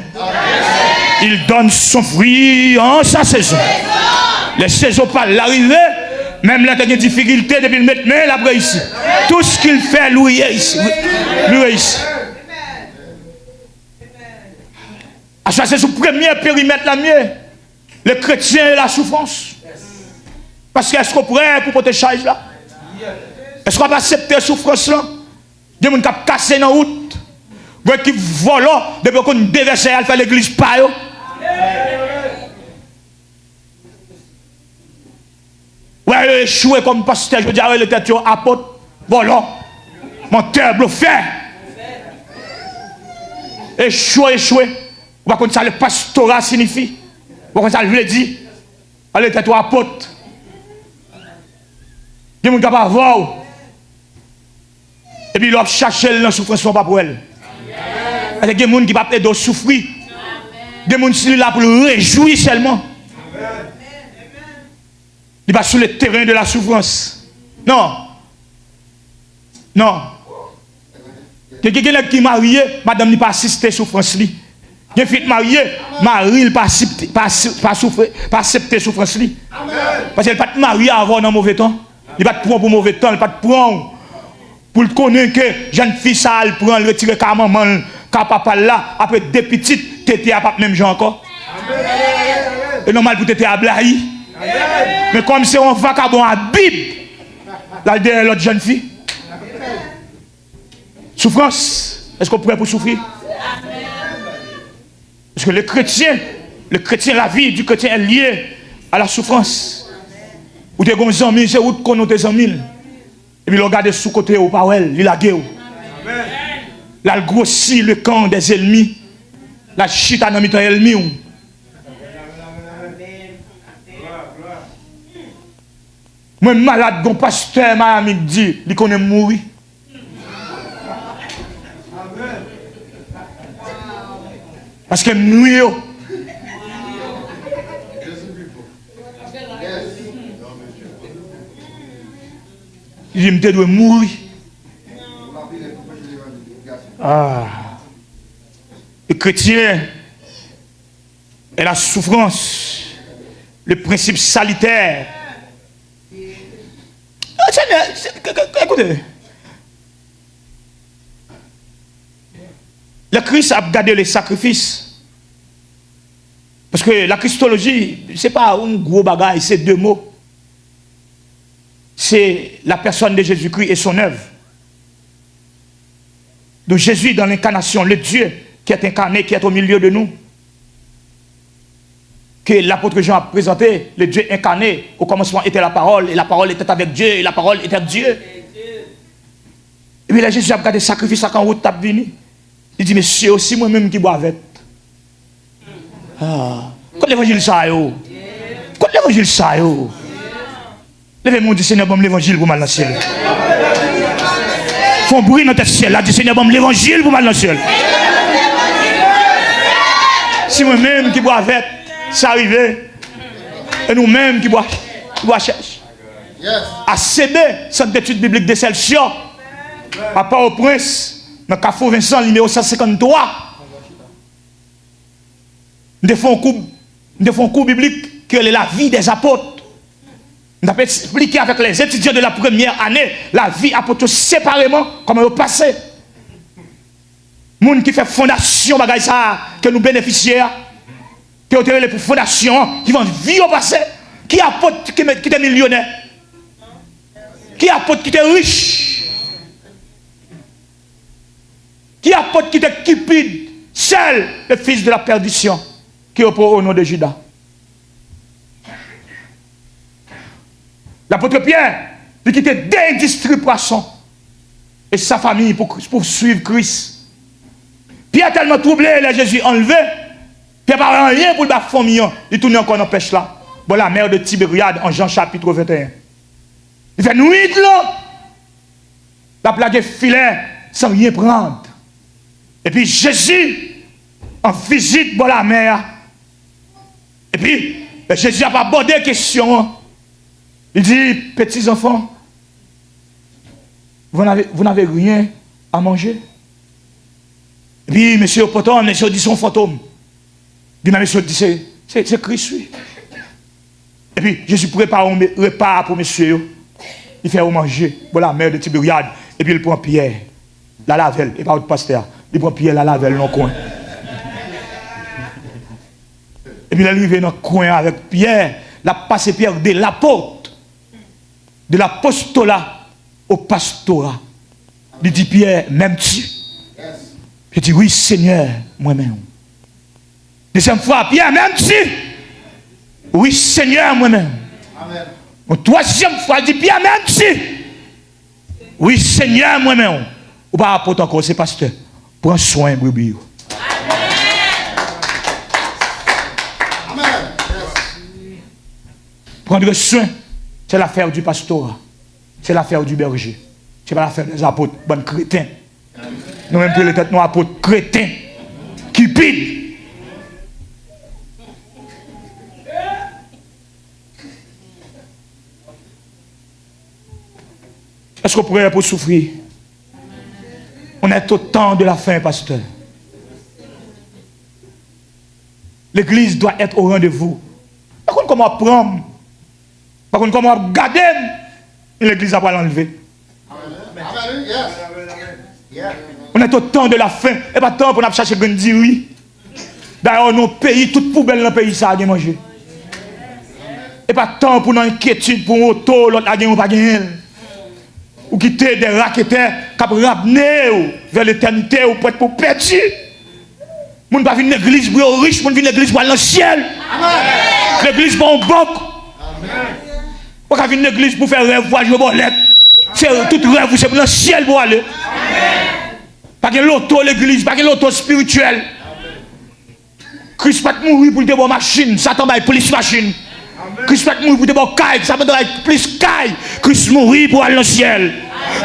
Il donne son fruit en sa saison. Les saisons par l'arrivée, même là, il y a des difficultés depuis le mettre, mais il a réussi. Tout ce qu'il fait, lui réussit. Lui réussit. À ça, c'est le premier périmètre la mieux. Le chrétien et la souffrance. Parce qu'est-ce qu'on est prêt pour porter charge là? Est-ce qu'on va accepter la souffrance là? Il y a des gens qui ont cassé dans la route. Il y a des gens qui volent depuis qu'on déverse à faire l'église par eux. Ouais, échoué comme pasteur, je veux dire, le tête apôtre, volant, menteur, bluffé. Échoué. Vous voyez ça le pastorat signifie. Vous voyez ça le veut dire. Le tête apôtre. Il y a des gens qui ne voir. Et puis ils ont cherché la souffrance pas pour elle. Il y a des gens qui ne peuvent pas souffrir. Des gens qui sont là pour le réjouir seulement. Il va sur le terrain de la souffrance. Non. Quelqu'un qui est marié, madame n'a pas assisté à la souffrance. Il y a une fille mariée, Marie n'a pas accepté la souffrance. Parce qu'elle n'est pas mariée avant dans mauvais temps. Il ne va pas prendre pour mauvais temps, il ne va pas prendre pour le connaître que jeune fille ça, elle prend, elle retire ka maman, ka papa là, après deux petites, tété à pas même gens encore. Et normal pour tété à blahi. Mais comme c'est un vagabond à Bible, là derrière l'autre jeune fille. Souffrance. Est-ce qu'on pourrait pour souffrir? Parce que le chrétien, la vie du chrétien est liée à la souffrance. Ou des grands amis, c'est où qu'on a des amis. Et puis il regarde sous côté au parole, il a guerre. Là, il grossit le camp des ennemis. La chita dans les ennemis. Moi, malade, mon pasteur m'a dit, il connaît mourir. Parce que mourir. Il me doit mourir. Le chrétien et la souffrance, le principe salutaire. Écoutez, le Christ a gardé les sacrifices. Parce que la christologie, ce n'est pas un gros bagage, c'est deux mots. C'est la personne de Jésus-Christ et son œuvre. Donc Jésus dans l'incarnation, le Dieu qui est incarné, qui est au milieu de nous. Que l'apôtre Jean a présenté, le Dieu incarné, au commencement était la parole, et la parole était avec Dieu, et la parole était Dieu. Et puis là, Jésus a regardé le sacrifice quand route tape venu. Il dit, mais c'est aussi moi-même qui bois avec. Quand l'évangile ça yo. Quand l'évangile ça yo. Levez-moi, dit Seigneur, bon l'évangile pour mal dans le ciel. Font bruit dans le ciel. Là, dit Seigneur, bon l'évangile pour mal dans le ciel. Si moi-même qui bois avec, ça arrive. Et nous-mêmes qui bois chercher. À CB, Centre d'études bibliques d'Excelsior, à Port-au-Prince, dans Carrefour Vincent, numéro 153. Nous avons un cours biblique qui est la vie des apôtres. Nous avons expliqué avec les étudiants de la première année la vie apôtre séparément, comment ils passé. Les gens qui fait fondation, que nous bénéficions, qui ont été pour fondation, qui vont vivre au passé, qui apôtre qui est millionnaire, qui apôtre qui est riche, qui apôtre qui est cupide, seul le fils de la perdition, qui est au nom de Judas. L'apôtre Pierre, il quittait des industries poissons et sa famille pour suivre Christ. Pierre tellement troublé, là Jésus enlevé, Pierre n'a rien pour le famille, il tourne encore dans la pêche là. Bon, la mer de Tibériade en Jean chapitre 21. Il fait nuit là, la plague filet sans rien prendre. Et puis Jésus en visite dans la mer. Et puis Jésus n'a pas abordé la question. Il dit, petits enfants, vous n'avez rien à manger. Et puis, monsieur Poton, monsieur dit son fantôme. Il dit, monsieur dit, c'est Christ, oui. Et puis, Jésus prépare un repas pour monsieur. Il fait manger, pour la mer de Tibériade. Et puis, il prend Pierre, la lavelle, et pas le pasteur. Il prend Pierre, la lavelle, dans le coin. Et puis, il arrive dans le coin avec Pierre, la passe Pierre de l'apôtre. De l'apostolat au pastorat. Il dit Pierre, m'aimes-tu? Il dit oui Seigneur, moi-même. Deuxième fois, Pierre, m'aimes-tu? Oui Seigneur, moi-même. Une troisième fois, il dit Pierre, m'aimes-tu? Oui Seigneur, moi-même. Ou pas apôtre encore, c'est pasteur. Prends soin, brebis. Prendre soin. C'est l'affaire du pastorat. C'est l'affaire du berger. Ce n'est pas l'affaire des apôtres, bonnes crétins. Nous-mêmes, pour les têtes, nous apôtres crétins, cupides. Est-ce qu'on pourrait pour souffrir? On est au temps de la fin, pasteur. L'église doit être au rendez-vous. Par contre, comment prendre? Par contre, comment garder l'église à pas l'enlever. On est au temps de la fin. Et pas temps pour nous chercher Gandhi, oui. D'ailleurs, nos pays, toute poubelle dans le pays, ça a bien mangé. Et pas temps pour nous inquiétude pour un auto, l'autre a gagné ou pas gagné. Ou quitter des raquetteurs qui ramener vers l'éternité ou pour être pour perdu. Moun pas venir l'église pour être riche, moun venir l'église pour aller dans le ciel. L'église pour un banque. Ou pas venir l'église pour faire rêve, voyage au bolette. C'est tout rêve, c'est pour le ciel pour aller. Pas que l'auto l'église, pas que l'auto spirituelle. Christ pas mourir pour des bonnes machines, Satan va plus machine. Christ pas mourir pour des bonnes cailles, ça va plus cailles. Christ mourir pour aller dans le ciel.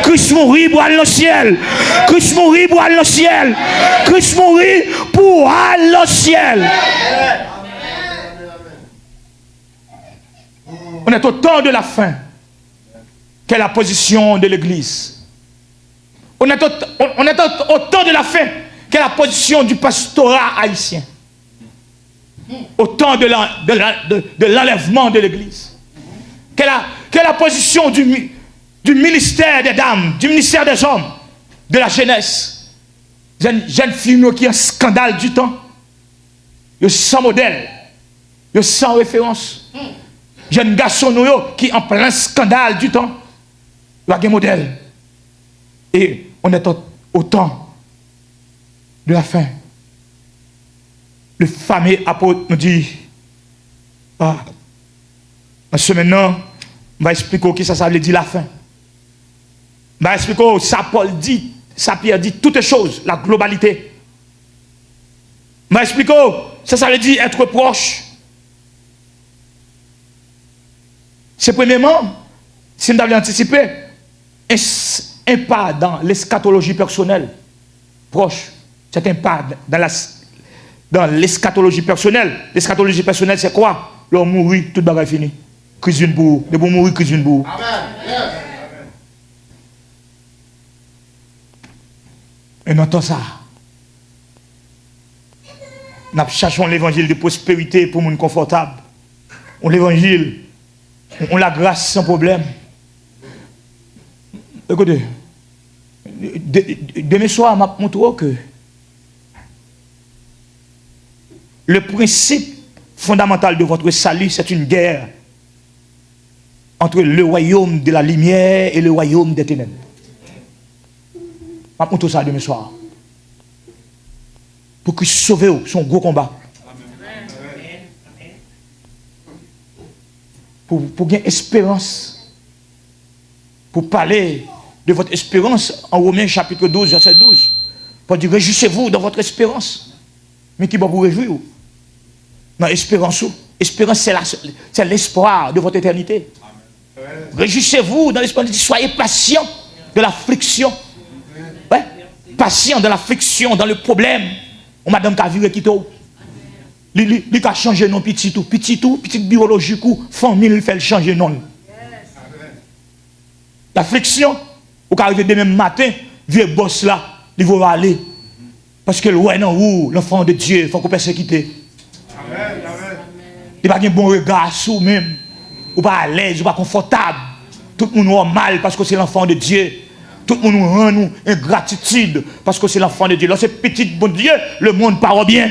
Christ mourir pour aller dans le ciel. Christ mourir pour aller dans le ciel. Christ mourir pour aller dans le ciel. On est au temps de la fin. Quelle est la position de l'église? On est au temps de la fin. Quelle est la position du pastorat haïtien? Au temps de l'enlèvement de l'église. Quelle est la position du ministère des dames, du ministère des hommes, de la jeunesse? Jeune fille qui est un scandale du temps. Il y a sans modèle. Il y a sans référence. Jeune garçon qui est en plein scandale du temps. Il y a un modèle. Et on est au temps de la fin. Le fameux apôtre nous dit, en ce maintenant, on va expliquer qui ça veut dire la fin. On va expliquer ça Paul dit, ça Pierre dit toutes les choses, la globalité. On va expliquer ça veut dire être proche. C'est premièrement si nous avions anticipé, un pas dans l'eschatologie personnelle, proche, c'est un pas dans l'eschatologie personnelle. L'eschatologie personnelle, c'est quoi? L'homme mourit, tout le monde est fini. Cuisine pour vous. De vous mourir, cuisine pour vous. Et nous entendons ça. Nous cherchons l'évangile de prospérité pour monde confortable. On l'évangile, on la grâce sans problème. Écoutez, demain soir, je vais montrer que le principe fondamental de votre salut, c'est une guerre entre le royaume de la lumière et le royaume des ténèbres. Je vais montrer ça demain soir. Pour qu'il sauve son gros combat. Pour gagner espérance. Pour parler de votre espérance en Romains chapitre 12, verset 12. Pour dire, réjouissez-vous dans votre espérance. Mais qui va vous réjouir? Non, espérance. Espérance, c'est l'espoir de votre éternité. Réjouissez-vous dans l'espoir. Soyez patient de l'affliction. Ouais? Patient de l'affliction, dans le problème. On madame qui a viré qui tout. Il a changé non petit tout. Petit biologique ou famille fait le changer non. L'affliction, ou quand arrive demain matin, vieux boss là, il va aller. Parce que ouais non ou l'enfant de Dieu, il faut qu'on persécute. Il n'y a pas de bon regard sur même. Ou pas à l'aise, ou pas confortable. Tout le monde a mal parce que c'est l'enfant de Dieu. Tout le monde rend nous ingratitude parce que c'est l'enfant de Dieu. Lorsque c'est petit bon Dieu, le monde part bien.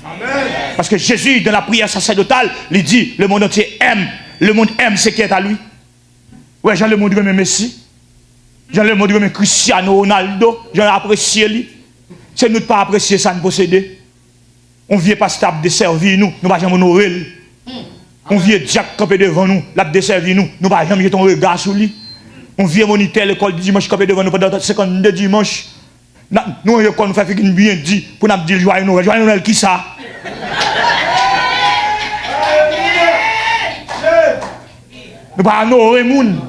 Amen. Parce que Jésus, dans la prière sacerdotale, il dit, le monde entier aime. Le monde aime ce qui est à lui. Ouais, Jean le monde remet Messi. Jean le monde remet Cristiano Ronaldo. Jean apprécié lui. C'est nous de pas apprécier ça, nous posséder. On vient pas stable de servir nous, nous pas jamais honorer. On vient Jack camper devant nous, l'a desservi nous, nous pas jamais jeter un regard sur lui. On vient moniteur l'école du dimanche camper devant nous pendant 52 dimanches. Nous l'école nous fait bien dit pour nous dire joyeux Noël qui ça? Nous pas honorer moun.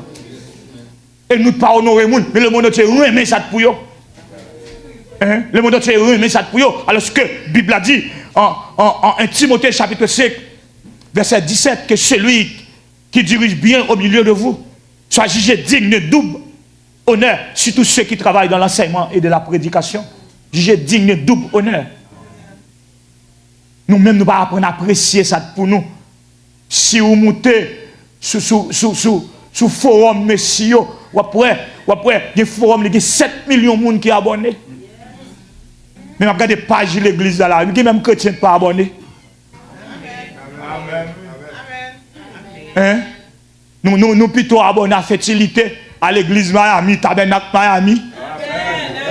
Et nous pas honorer moun, mais le monde entier remet ça pour yo. Hein? Le monde entier remet ça pour yo. Alors ce que la Bible a dit en 1 Timothée chapitre 5 verset 17 que celui qui dirige bien au milieu de vous soit jugé digne de double honneur, surtout ceux qui travaillent dans l'enseignement et de la prédication. Jugé digne de double honneur. Nous-mêmes, nous ne pouvons pas apprendre à apprécier ça pour nous. Si vous montez sous forum messieurs, ou après, il y a un forum, il y a 7 millions de monde qui sont abonnés. Mais je regarde les pages de l'église là, il y a même chrétiens qui ne sont pas abonnés. Hein? Nous plutôt abonnés à fertilité, à l'église Miami, Tabernacle Miami.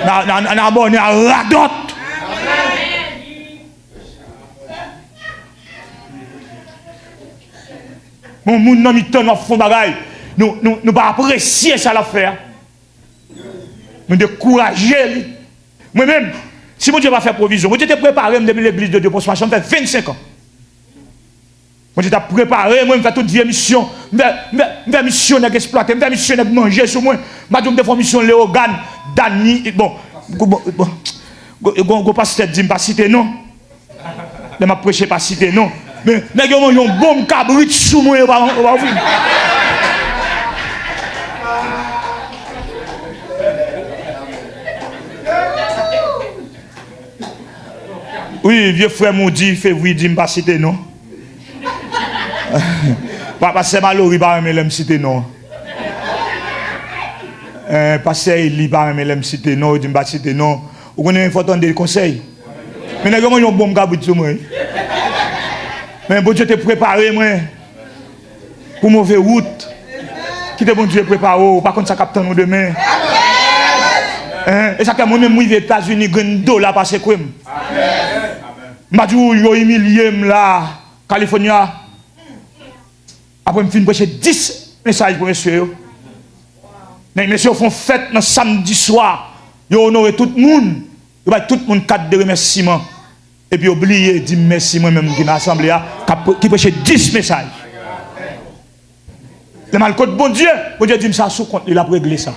Nous abonnés à Radot. Mon monde n'a mis ton fond bagaille. Nous pas apprécier ça l'affaire. Nous décourager. Moi-même, si mon Dieu va faire provision, moi j'étais préparé depuis l'église de Dieu pour ce machin, ça fait 25 ans. Moi j'étais préparé, moi je fais toute vie mission, je fais missionnaire exploiter, je fais missionnaire manger sur moi, je fais mission Léogane, Dani, bon, pasteur dit pas citer non. Je m'a prêché pas citer non. Mais il y a un bon cabrit sous moi, oui, vieux frère m'a dit, février, dit pas citer non. Pasteur Mallory pas me citer non. Pasteur Eli pas me citer non, dit pas citer non. Vous connaissez, il faut attendre des conseils. Mais il y a un bon cabrit sous moi. Mais bon Dieu t'a préparé moi pour mauvaise route. Qui te bon Dieu préparé, par contre ça capte nous demain. Et ça que moi-même, aux États-Unis, $1 parce que m'a dit, yo humilié là, California. Après, je finis prêcher 10 messages pour messieurs. Mais messieurs font fête le samedi soir. Ils honorent tout le monde. Ils ont tout le monde 4 de remerciements. Et puis oublier, dire merci moi-même qui dans l'assemblée, qui prêche 10 messages. Le mal contre bon Dieu dit ça sous compte, il a réglé ça.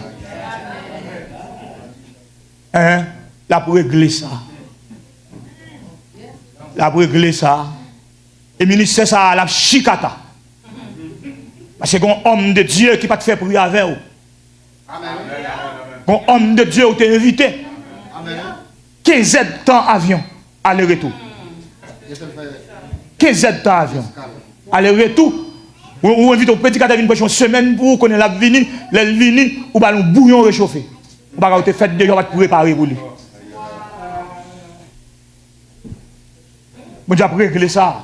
Hein? Il a réglé ça. Il a réglé ça. Et le ministère ça la chicata. Parce que c'est un homme de Dieu qui ne peut pas te faire prier avec vous. Un homme de Dieu qui t'a invité. 15 heures de temps avion, aller-retour. 15 heures de temps avion, aller-retour. Ou invite au prédicateur à venir une semaine pour qu'on ait la venue, elle vient, ou un bouillon réchauffé. Ou pas te fait déjà pour préparer pour lui. Bon, j'ai réglé ça.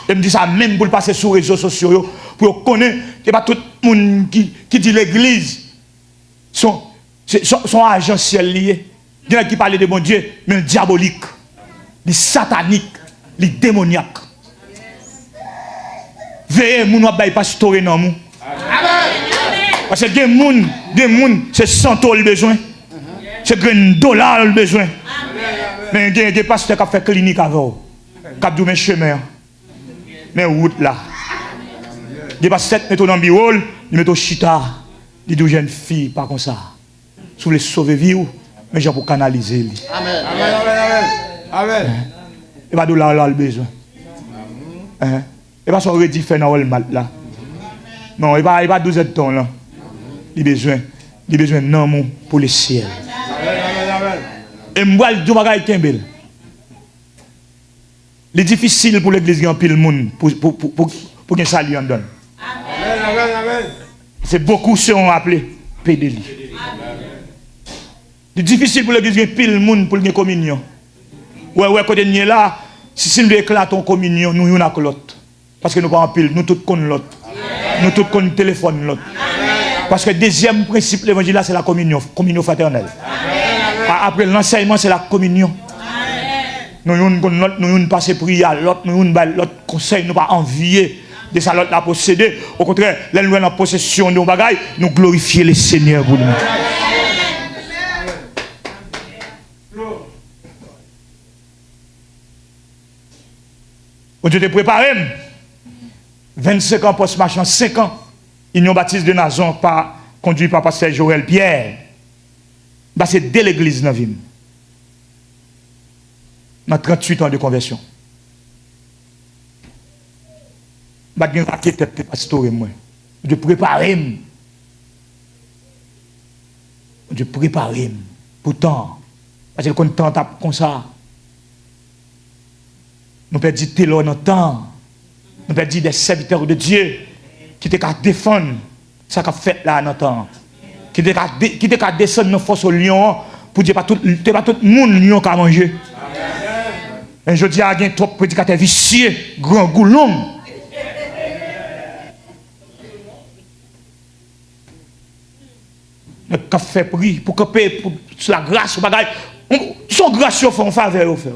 Et me dit ça même pour le passer sur les réseaux sociaux, pour connaître que pas tout le monde qui dit l'église sont agentiels liés. Il y en a qui parlent de bon Dieu, mais le diabolique, le satanique, le démoniaque. Veillez, moun wap bay pastoré nan mou. Parce que des gens, c'est 100 € le besoin. C'est $1 le besoin. Mais il y a des pasteurs qui fait clinique avec eux. Qui ont mes chemins. Mais route là. Il y a pas 7 métaux dans le bureau, ils mettent au chita. Ils disent aux jeunes filles, pas comme ça. Si vous voulez sauver vie, mais j'ai pour canaliser. Amen. Amen. Amen. Et pas de là le besoin. Et pas son redit fait dans le mal là. Non, il n'y a pas 12 temps là. Il a besoin d'un pour le ciel. Et moi, je vais dire c'est difficile pour l'église de pile le monde pour que ça lui en donne. C'est beaucoup seront appelés pédéli. C'est difficile pour l'église de pile le monde pour la communion. Ouais, quand on est là, si nous éclatons communion, nous sommes avec l'autre. Parce que nous pas en pile, nous tous connaissons l'autre. Nous tous connaissons le téléphone l'autre. Parce que le deuxième principe de l'évangile, c'est la communion fraternelle. Après l'enseignement, c'est la communion. Nous passer prier à l'autre, nous l'autre conseil, nous pas envier de ça l'autre la posséder. Au contraire, là nous en possession de nos bagailles, nous glorifier le Seigneur pour nous. Dieu te préparé. 25 ans post-marchand, 5 ans, Union Baptiste de Nazon, conduit par pasteur Joël Pierre. C'est dès l'église dans la vie. Dans 38 ans de conversion. Je vais raquer tête pasteur et moi. Je prépare. Je prépare. Pourtant, parce que quand on tape comme ça, nous perdons tel dans le temps. Nous perdons des serviteurs de Dieu qui étaient qu'à défendre ça qu'a fait là dans le temps. Qui étaient qu'à descendre nos forces au lion pour dire pas tout le monde lion qui a mangé. Et je dis à un trop prédicateur vicieux, grand goulon. Mais qu'a fait prix pour camper pour la grâce, ils sont gracieux, font faveur au fait.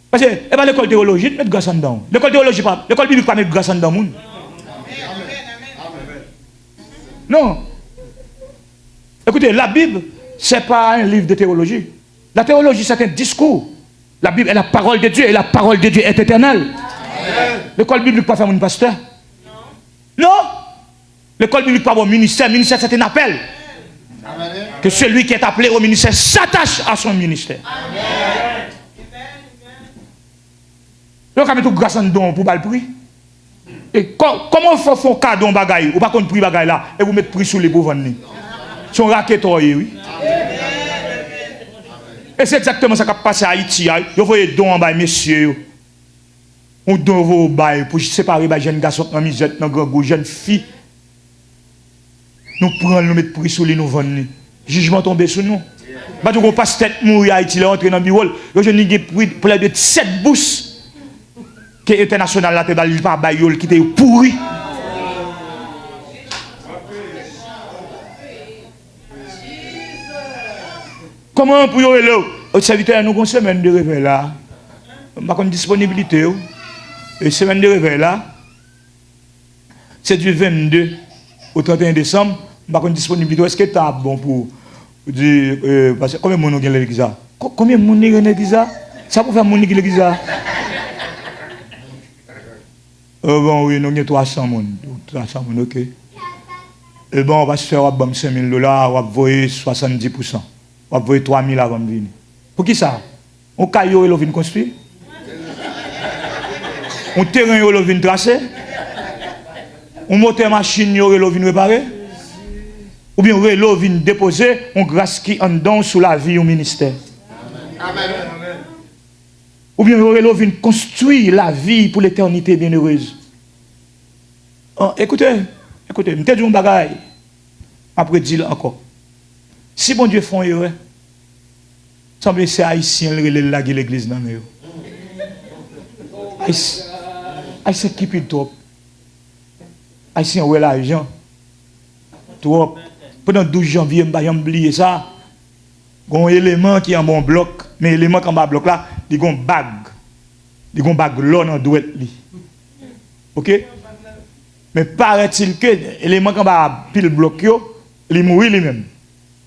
Parce que l'école théologique met grâce en dedans. L'école théologique pas, l'école biblique pas met grâce en dedans. Non. Écoutez, la Bible, ce n'est pas un livre de théologie. La théologie, c'est un discours. La Bible est la parole de Dieu et la parole de Dieu est éternelle. L'école biblique pas faire mon pasteur. Non. L'école biblique pas mon ministère. Le ministère, c'est un appel. Que celui qui est appelé au ministère s'attache à son ministère. Donc, quand on grâce en don pour le prix. Et comment on fait un cadeau en bagaille, ou pas qu'on prix bagaille là, et vous mettez prix sur les pauvres. Son raquette, oui. Et c'est exactement ça qui a passé à Haïti. Vous voyez don en bas, messieurs. On donne vos bails pour séparer les jeunes garçons, les misettes, les jeunes filles. Nous prenons, nous mettons prix sur les nous vendons. Jugement tombé sur nous. Bah, on passe tête mourir à Haïti, là, entrer dans le bureau. Je n'ai pris pour de 7 bourses. Que international là, il pas bayol qui était pourri. Comment pour yo là? Au serviteur nous avons une semaine de réveil là. Pas une disponibilité. Une semaine de réveil là. C'est du 22 au 31 décembre. Pas une disponibilité. Est-ce que tu as bon pour dire parce que combien de monde dans l'église? Combien de monde dans l'église? Ça pour faire mon l'église? Bon, oui, nous avons 300 personnes. 300 personnes, ok. Et bon, on va se faire 5 000 $, on va voyer 70%. On va voyer 3 000 avant de venir. Pour qui ça? On caillou et l'on vient construire? On terrain et l'on vient tracer? On moteur machine et l'on vient réparer? Ou bien l'on vient déposer on grâce qui en don sous la vie au ministère? Amen. Ou bien l'on vient construire la vie pour l'éternité bienheureuse? Oh, écoutez, je vais te dire un bagage. Après, dis-le encore. Si bon Dieu font erreur, semble c'est haïtien qui laguer l'église dans le haïtien qui pile trop. Haïtien ouais l'argent. Trop. Pendant 12 janvier, je vais oublier ça. Il y a un élément qui est en bon bloc, mais l'élément qui est en bas bloc là, il y a une bague. Il y a une bague là dans le doigt. OK? Mais paraît-il que l'élément qui est en bas pile bloc, il mourit lui-même.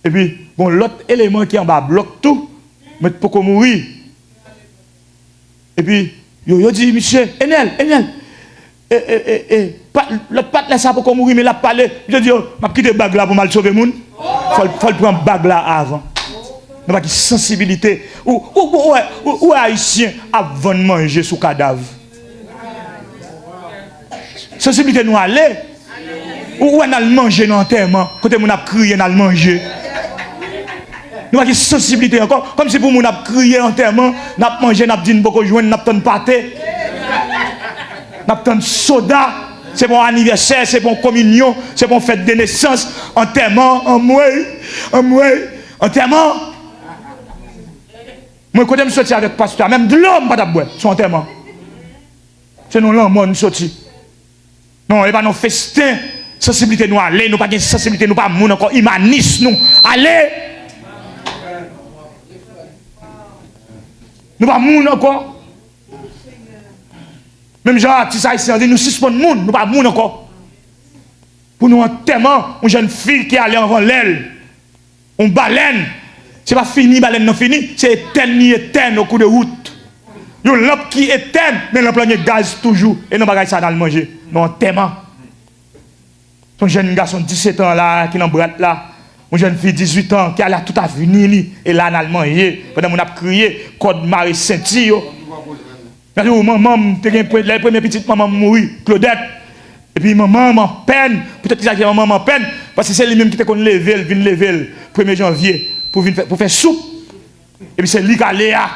Et puis, bon, l'autre élément qui est en bas bloque tout, mais pour qu'on mourir. Et puis, yo dit, monsieur, Enel, l'autre pas laisse ça pour qu'on mourir, mais là, parler. Je dis, je vais quitter bague là pour mal sauver le monde. Faut le prendre bague là avant. Nous pas de sensibilité. Ou haïtien avant de manger sous cadavre. Sensibilité nous aller. Ou on a manger dans l'enterrement, côté on a crié dans le manger. Nous avons une sensibilité encore, comme si pour nous avons crié l'enterrement, nous avons mangé, nous avons dit beaucoup joindre, nous avons pâté, nous avons soda, c'est pour anniversaire, c'est pour communion, c'est pour fête de naissance, enterrement, enterrement. Moi, quand je suis sorti avec le pasteur, même de l'homme, pas d'abord, son enterrement. C'est nous l'homme, nous sorti. Non, il n'y a pas de festin. Sensibilité nous aller, nous pas de sensibilité, nous pas moun encore humaniste nous. Allez. Nous pas moun encore. Même genre artiste haïtien dit nous suspend moun, nous pas moun encore. Pour nous enterrement, une jeune fille qui allait avant l'aile. On baleine. C'est pas fini, baleine non fini, c'est éterne au coup de route. Une lampe qui éteint, mais lampe là gaz toujours et non bagaille ça dans le manger. Non enterrement. Son jeune garçon de 17 ans là, qui est dans bras là, une jeune fille de 18 ans qui a là tout à venir, et là, on a mangé, pendant qu'on a crié, code Marie Saint-Tio. Maman, la première petite maman mourit, Claudette. Et puis maman en peine, peut-être que c'est maman en peine, parce que c'est lui-même qui t'a levé, il vient lever le 1er janvier pour faire soupe. Et puis c'est lui qui a Léa.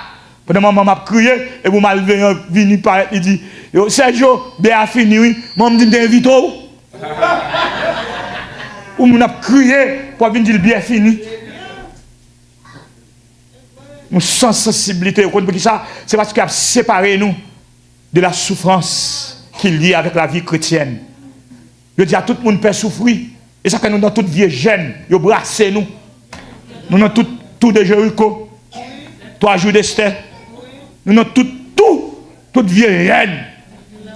Pendant maman m'a crié, et vous m'avez venu par il dit, Sergio, bien fini, oui, maman me dit d'inviter. Ou on a crié pour venir dire bien fini. Nous sans sensibilité. C'est parce qu'il a séparé nous de la souffrance qui est liée avec la vie chrétienne. Je dis à tout le monde peut souffrir. Et ça que nous dans toute vie jeune, nous brassez nous. Nous dans tout de Jéricho. 3 jours d'Esther. Nous dans toute vie reine.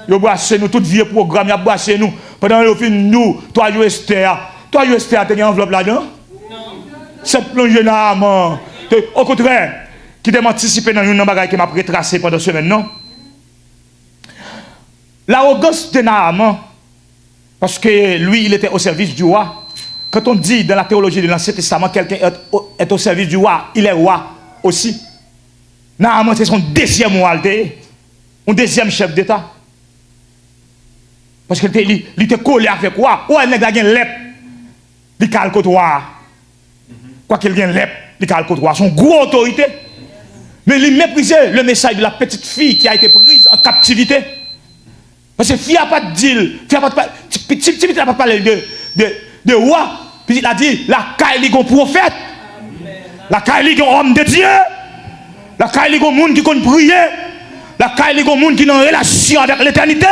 Nous brassez nous, toute vie programme, nous brassez nous. Pendant que nous finissons nous, 3 jours Esther. 3 jours Esther, tu as une enveloppe là-dedans? Non. C'est plongé dans la mort. Au contraire, qui t'a anticipé dans une bagaille qui m'a retracé pendant ce semaine, non? L'arrogance de Naaman, parce que lui, il était au service du roi. Quand on dit dans la théologie de l'Ancien Testament, quelqu'un est au service du roi, il est roi aussi. Naaman, c'est son deuxième roi, un deuxième chef d'État. Parce qu'il était collé avec roi. Ou elle n'a pas l'ép. Il calque roi. Quoi qu'il ait l'ép, il calque roi. Son gros autorité. Mais il méprisait le message de la petite fille qui a été prise en captivité. Parce que fille n'a pas de deal. Fille n'a pas parlé de roi. Puis il a dit, la Kaili est un prophète. La Kaili est un homme de Dieu. La Kaili est un monde qui compte prier. La Kaili est un monde qui est en relation avec l'éternité.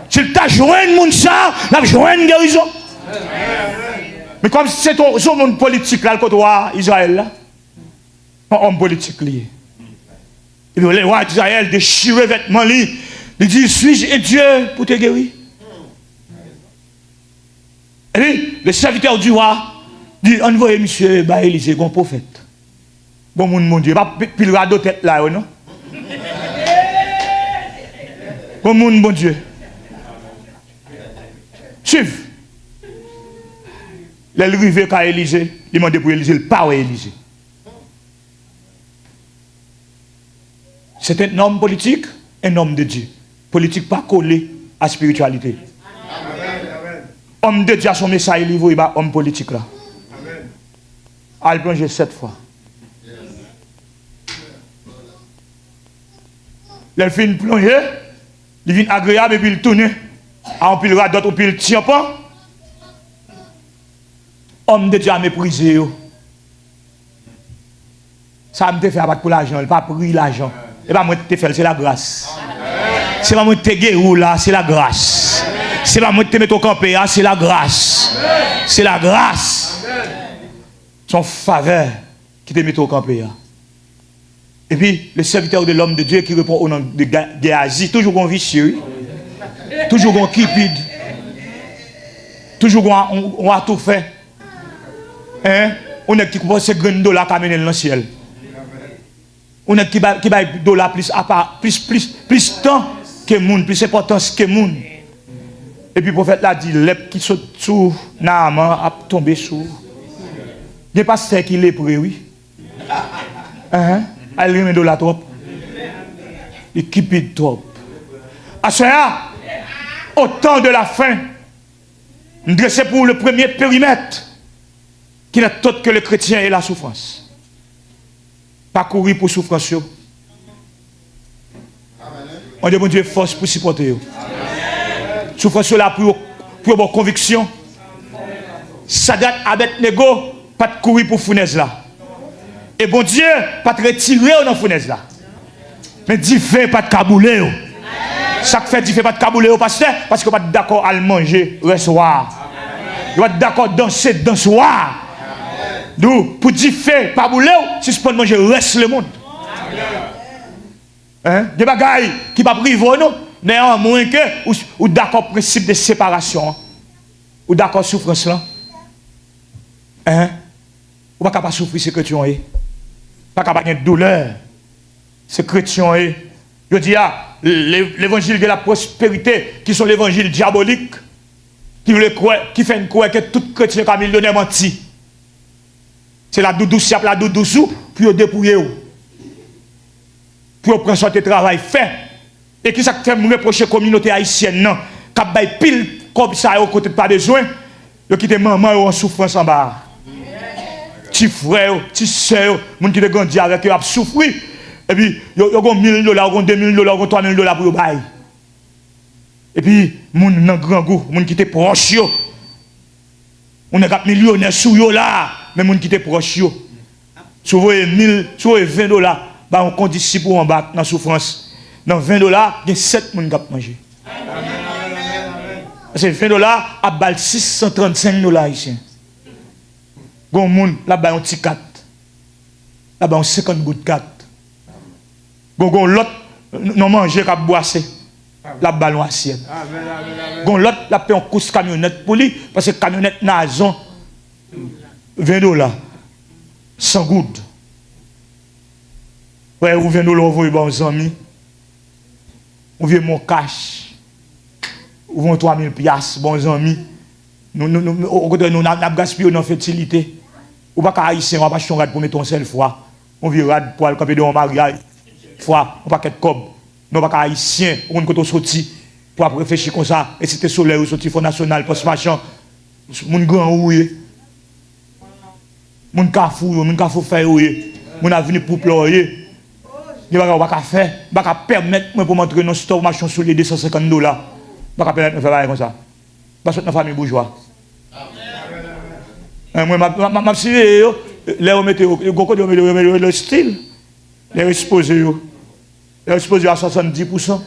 S'il t'a joué un monde ça, il a joué une guérison. Mais comme c'est son monde politique là, le côté Israël là, un homme politique lié. Et puis le roi d'Israël déchiré vêtements li, il dit suis-je Dieu pour te guérir? Et puis le serviteur du roi dit envoyez monsieur Élisée, bon prophète. Bon monde mon Dieu, pas puis le radeau tête là non. Bon monde bon Dieu. Suivez. Les rivé qu'à Élysée, il m'a demandé pour Élysée, le pas Élysée. C'est un homme politique, un homme de Dieu. Politique pas collé à la spiritualité. Amen. Homme de Dieu a son message, il livre, il va homme politique là. Amen. À le plonger 7 fois. Il fait une plongée, il vient agréable et puis il tourne. On pile radot, on pile tiampan. Homme de Dieu a méprisé. Ça me fait abattre pour l'argent, il pas pris l'argent. Et pas moi te faire, c'est la grâce. C'est pas moi te guérir là, c'est la grâce. C'est pas moi te mettre au campé, c'est la grâce. C'est la grâce. Son faveur qui te met au campé. Et puis, le serviteur de l'homme de Dieu qui répond au nom de Géasi, toujours un vicieux, toujours un cupide, toujours on a tout fait. Hein? On est qui comprend ces grains de dollars qui amènent dans le ciel. On est qui va dollar plus temps que monde, plus importance que monde. Et puis le prophète l'a dit, l'ép qui saute sous Naaman a tombé sous. Il n'y a pas ce qui est prêt, oui. Elle remet dollar trop. Il cupide trop. À ce moment, au temps de la fin, nous dressons pour le premier périmètre qui n'est autre que le chrétien et la souffrance. Pas courir pour souffrance. On dit bon Dieu force pour supporter. Souffrance là pour bonne conviction. Sadat Abednego pas de courir pour fournaise là. Et bon Dieu pas de retirer dans la fournaise là. Mais dit fait pas de cabouler. Chaque fait dit fait pas de cabouler au pasteur parce que pas d'accord à le manger le soir. Il pas d'accord danser dans soir. D'où, pour dire fait, pas bouler, si je peux manger, reste le monde. Hein? Des bagailles qui ne pas priver, non? Néanmoins que, ou d'accord principe de séparation, ou d'accord souffrance là. Hein? Ou pas souffrir, c'est chrétien. Pas capable de douleur, c'est chrétien. Je dis, l'évangile de la prospérité, qui sont l'évangile diabolique, qui fait une croire que tout chrétien comme il donne menti. C'est la doudou siap, la doudou sou, puis vous dépouillez. Puis vous prenez son travail fait. Et qui ça fait me reprocher la communauté haïtienne, non? Qui baille pile comme ça, au côté de pas besoin, vous quittez maman en souffrance en bas. Petit frère, petit soeur, moun qui te grandi avec eux, a souffri. Et puis, vous avez $1,000, vous avez $2,000, vous avez $3,000 pour vous bailler. Et puis, moun nan grand goût, moun qui te proche, on est cap millionnaire sous yo là. Mais les gens qui étaient proches, si vous voyez $20, bah on compte ici pour en bas dans la souffrance. Dans $20, il y a 7 personnes qui ont mangé. C'est $20 à balle $635 ici. Bon monde là-bas on petit 4. Là-bas on 50 gouttes 4. Bon l'autre non manger qu'à boisser. Là-bas on assiette. Bon l'autre là paye en course camionnette pour lui parce que camionnette nazon $20, 100 gouttes. Ouais, ou $20, vous voyez, bon, amis. Ou voyez mon cash. Ou voyez 3,000 piastres, bon, amis. Nous avons gaspillé nos fertilité. Ou pas qu'à haïtien, on va pas changer pour mettre un seul fois. On vit rad pour aller camper dans un mariage. Fois, on pas qu'être cob. Nous pas qu'à haïtien, on ne peut sorti pour réfléchir comme ça. Et c'était solaire ou sorti Fonds national, post-machin. Mon grand oué. Mon kafou, mon kafou fait oué. Mon avenir pour pleurer. Il va pas faire, pas permettre moi pour montrer nos store machin sur les $250. Pas permettre de faire comme ça. Pas sur notre famille bourgeois. Moi m'a suivi les météo, le style. Les exposés à 70%.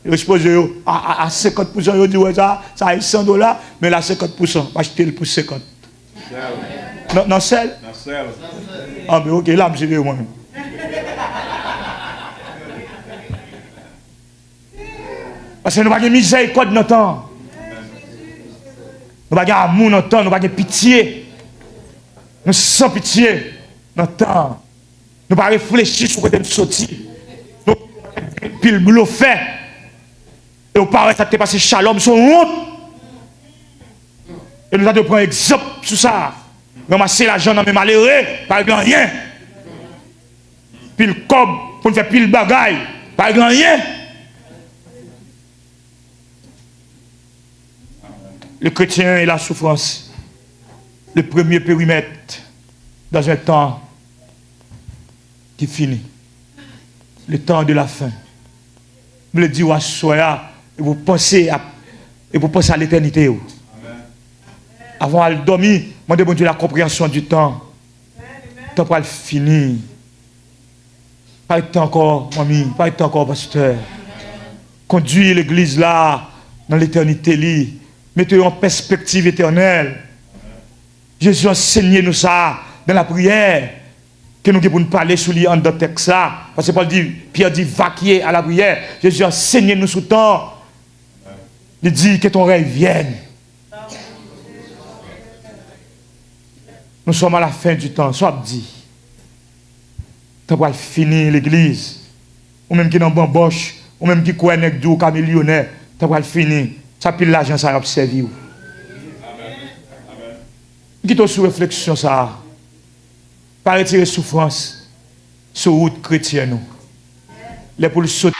Les exposés à 50%, ils disent ça a $100, mais là 50%, acheter le pour 50. Non, sel? Non, sel. Ah, mais ok, là, je vais moi-même. Parce que nous n'avons pas de miséricorde dans notre temps. Nous n'avons pas d'amour dans notre temps, nous n'avons pas de pitié. Nous sans pitié dans notre temps. Nous n'avons pas réfléchi sur côté de sortir. Nous pile boulot fait. Et au paraît ça te passe shalom, son honte. Et nous avons prendre exemple sur ça. Ramasser l'argent dans mes malheureux, par grand rien. Pile cob pour faire pile bagaille, par grand rien. Le chrétien et la souffrance. Le premier périmètre dans un temps qui finit. Le temps de la fin. Je le dis à soya et vous pensez à l'éternité. Avant de dormir, je demande Dieu la compréhension du temps. Le temps pour le finir. Pas de temps encore, mamie, pas de temps encore, pasteur. Conduire l'église là, dans l'éternité. Mettez en perspective éternelle. Jésus a enseigné nous ça dans la prière. Que nous devons parler sur lui en d'autres textes là. Parce que Pierre dit vaquer à la prière. Jésus a enseigné nous sous temps. Il dit que ton règne vienne. Nous sommes à la fin du temps. Soit dit. Tu vas finir l'église. Ou même qui n'en bamboche. Ou même qui croit avec du millionnaire. Tu vas finir. Ça pile l'argent, ça a observé. Qui t'a sous réflexion ça? Pas retirer souffrance sur route chrétienne. Les pour le sauter.